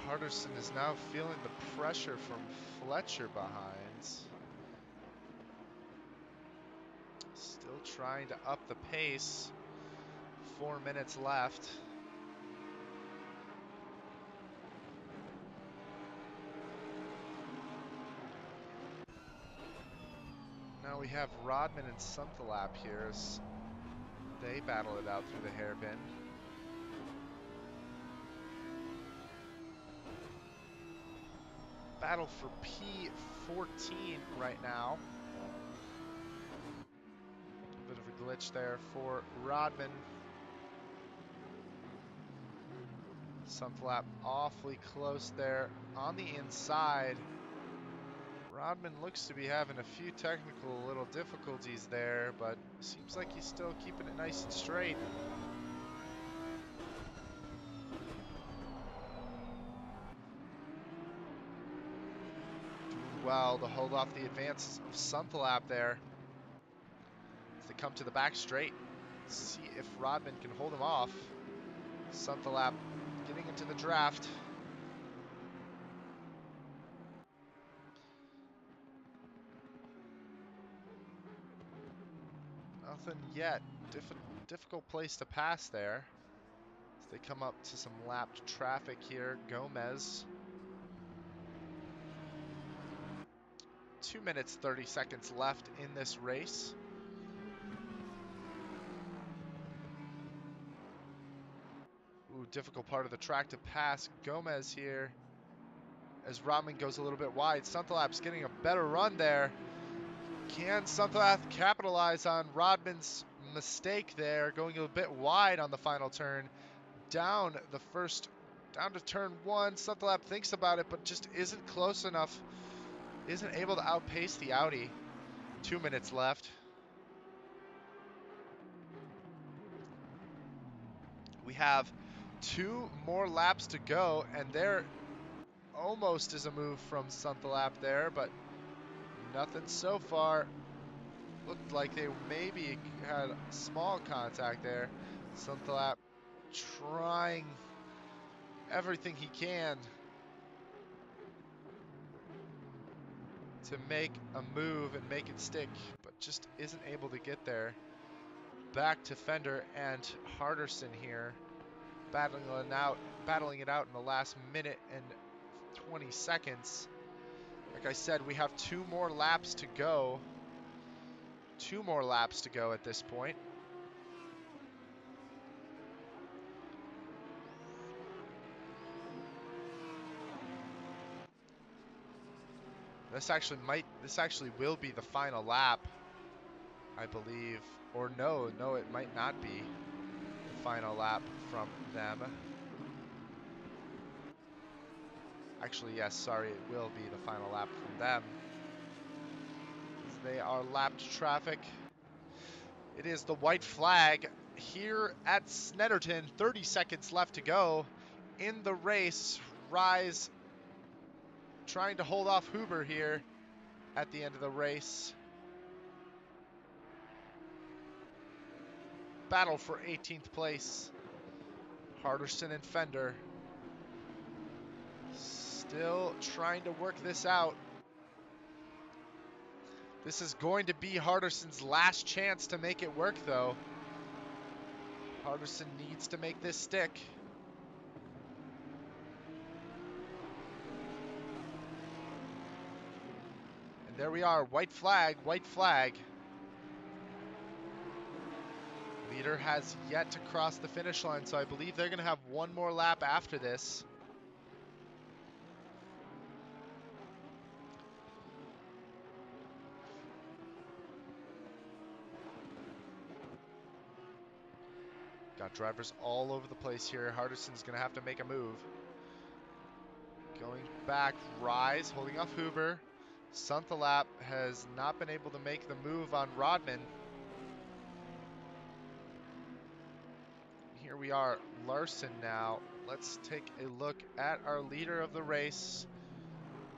Harderson is now feeling the pressure from Fletcher behind. Still trying to up the pace. 4 minutes left. Now we have Rodman and Sunthalap here as they battle it out through the hairpin. Battle for P14 right now. A bit of a glitch there for Rodman. Sunthalap awfully close there on the inside. Rodman looks to be having a few technical little difficulties there, but seems like he's still keeping it nice and straight. Doing well to hold off the advances of Sunthalap there. As they come to the back straight, see if Rodman can hold him off. Sunthalap getting into the draft. Nothing yet. Difficult place to pass there. As they come up to some lapped traffic here. Gomez. 2 minutes, 30 seconds left in this race. Ooh, difficult part of the track to pass. Gomez here. As Rodman goes a little bit wide. Sunthalap's getting a better run there. Can Sunthalap capitalize on Rodman's mistake there, going a bit wide on the final turn? Down to turn 1. Sunthalap thinks about it, but just isn't close enough. Isn't able to outpace the Audi. 2 minutes left. We have 2 more laps to go, and there almost is a move from Sunthalap there, but nothing so far. Looked like they maybe had small contact there. Sunthalap trying everything he can to make a move and make it stick, but just isn't able to get there. Back to Fender and Harderson here, battling it out in the last minute and 20 seconds. Like I said, we have 2 more laps to go. 2 more laps to go at this point. This actually will be the final lap, I believe. Or no, it might not be the final lap from them. Actually, yes, sorry, it will be the final lap from them. They are lapped traffic. It is the white flag here at Snetterton. 30 seconds left to go in the race. Rise trying to hold off Huber here at the end of the race. Battle for 18th place. Harderson and Fender. Still trying to work this out. This is going to be Harderson's last chance to make it work, though. Harderson needs to make this stick. And there we are, white flag, white flag. Leader has yet to cross the finish line, so I believe they're going to have one more lap after this. Got drivers all over the place here. Harderson's going to have to make a move. Going back, Rise, holding off Huber. Sunthalap has not been able to make the move on Rodman. Here we are, Larson now. Let's take a look at our leader of the race.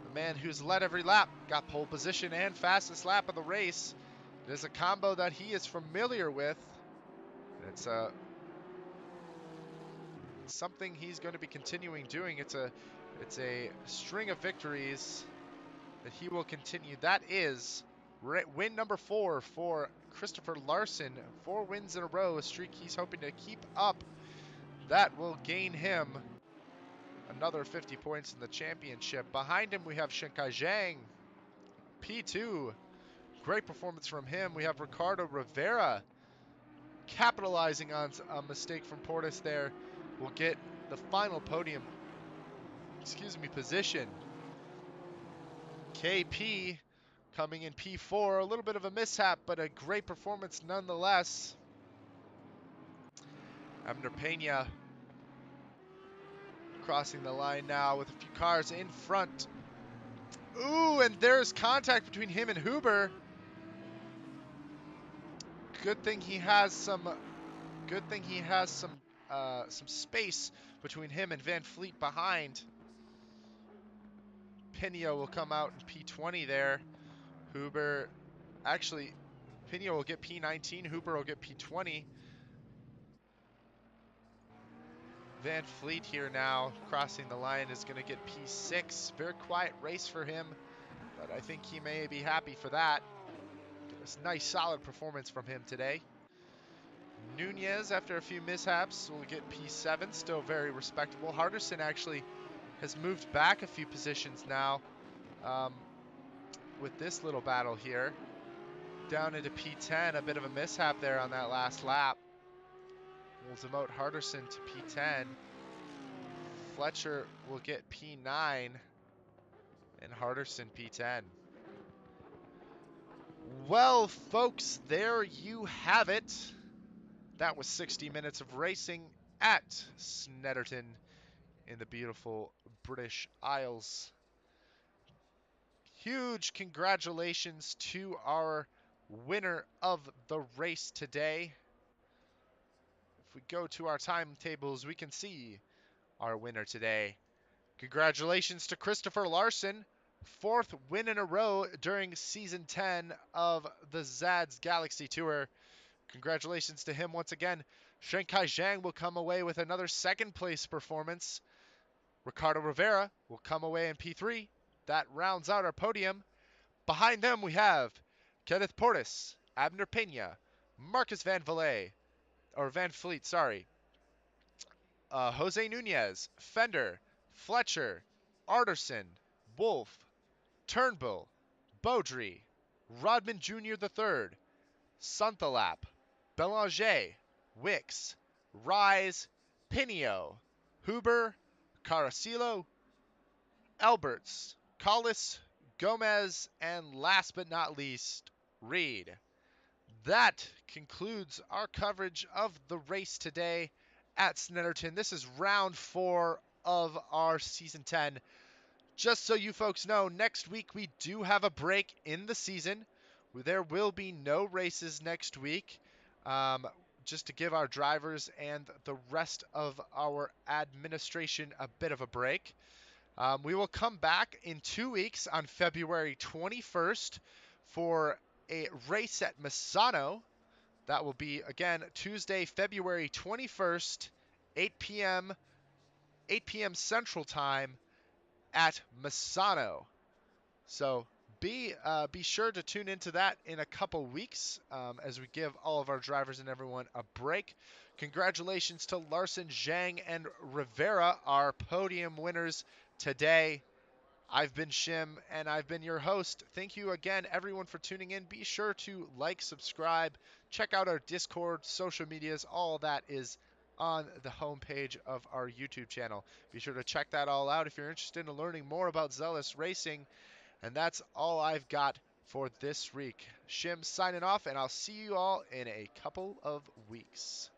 The man who's led every lap, got pole position and fastest lap of the race. It is a combo that he is familiar with. It's something he's going to be continuing doing. It's a string of victories that he will continue. That is win number 4 for Christopher Larson. 4 wins in a row, a streak he's hoping to keep up. That will gain him another 50 points in the championship. Behind him, we have Shenkai Zhang, P2. Great performance from him. We have Ricardo Rivera capitalizing on a mistake from Portis there. Will get the final podium, position. KP coming in P4, a little bit of a mishap, but a great performance nonetheless. Abner Pena crossing the line now with a few cars in front. Ooh, and there's contact between him and Huber. Good thing he has some space between him and Van Fleet behind. Pena will come out in P20 there. Huber, actually, Pena will get P19. Huber will get P20. Van Fleet here now, crossing the line, is going to get P6. Very quiet race for him, but I think he may be happy for that. It's a nice, solid performance from him today. Nunez, after a few mishaps, will get P7, still very respectable. Harderson actually has moved back a few positions now with this little battle here. Down into P10, a bit of a mishap there on that last lap. We'll demote Harderson to P10. Fletcher will get P9 and Harderson P10. Well, folks, there you have it. That was 60 minutes of racing at Snetterton in the beautiful British Isles. Huge congratulations to our winner of the race today. If we go to our timetables, we can see our winner today. Congratulations to Christopher Larson, 4th win in a row during Season 10 of the ZRL Galaxy Tour. Congratulations to him once again. Shenkai Zhang will come away with another 2nd place performance. Ricardo Rivera will come away in P3. That rounds out our podium. Behind them we have Kenneth Portis, Abner Pena, Marcus Van Fleet, sorry. Jose Nunez, Fender, Fletcher, Arterson, Wolf, Turnbull, Beaudry, Rodman Jr. III, Sunthalap, Belanger, Wicks, Rise, Pinio, Huber, Caracillo, Alberts, Collis, Gomez, and last but not least, Reed. That concludes our coverage of the race today at Snetterton. This is round 4 of our Season 10. Just so you folks know, next week we do have a break in the season. There will be no races next week, just to give our drivers and the rest of our administration a bit of a break. We will come back in 2 weeks on February 21st for a race at Misano. That will be, again, Tuesday, February 21st, 8 p.m. Central Time at Misano. So be sure to tune into that in a couple weeks as we give all of our drivers and everyone a break. Congratulations to Larson, Zhang, and Rivera, our podium winners today. I've been Shim, and I've been your host. Thank you again, everyone, for tuning in. Be sure to like, subscribe, check out our Discord, social medias. All that is on the homepage of our YouTube channel. Be sure to check that all out if you're interested in learning more about Zealous Racing. And that's all I've got for this week. Shim signing off, and I'll see you all in a couple of weeks.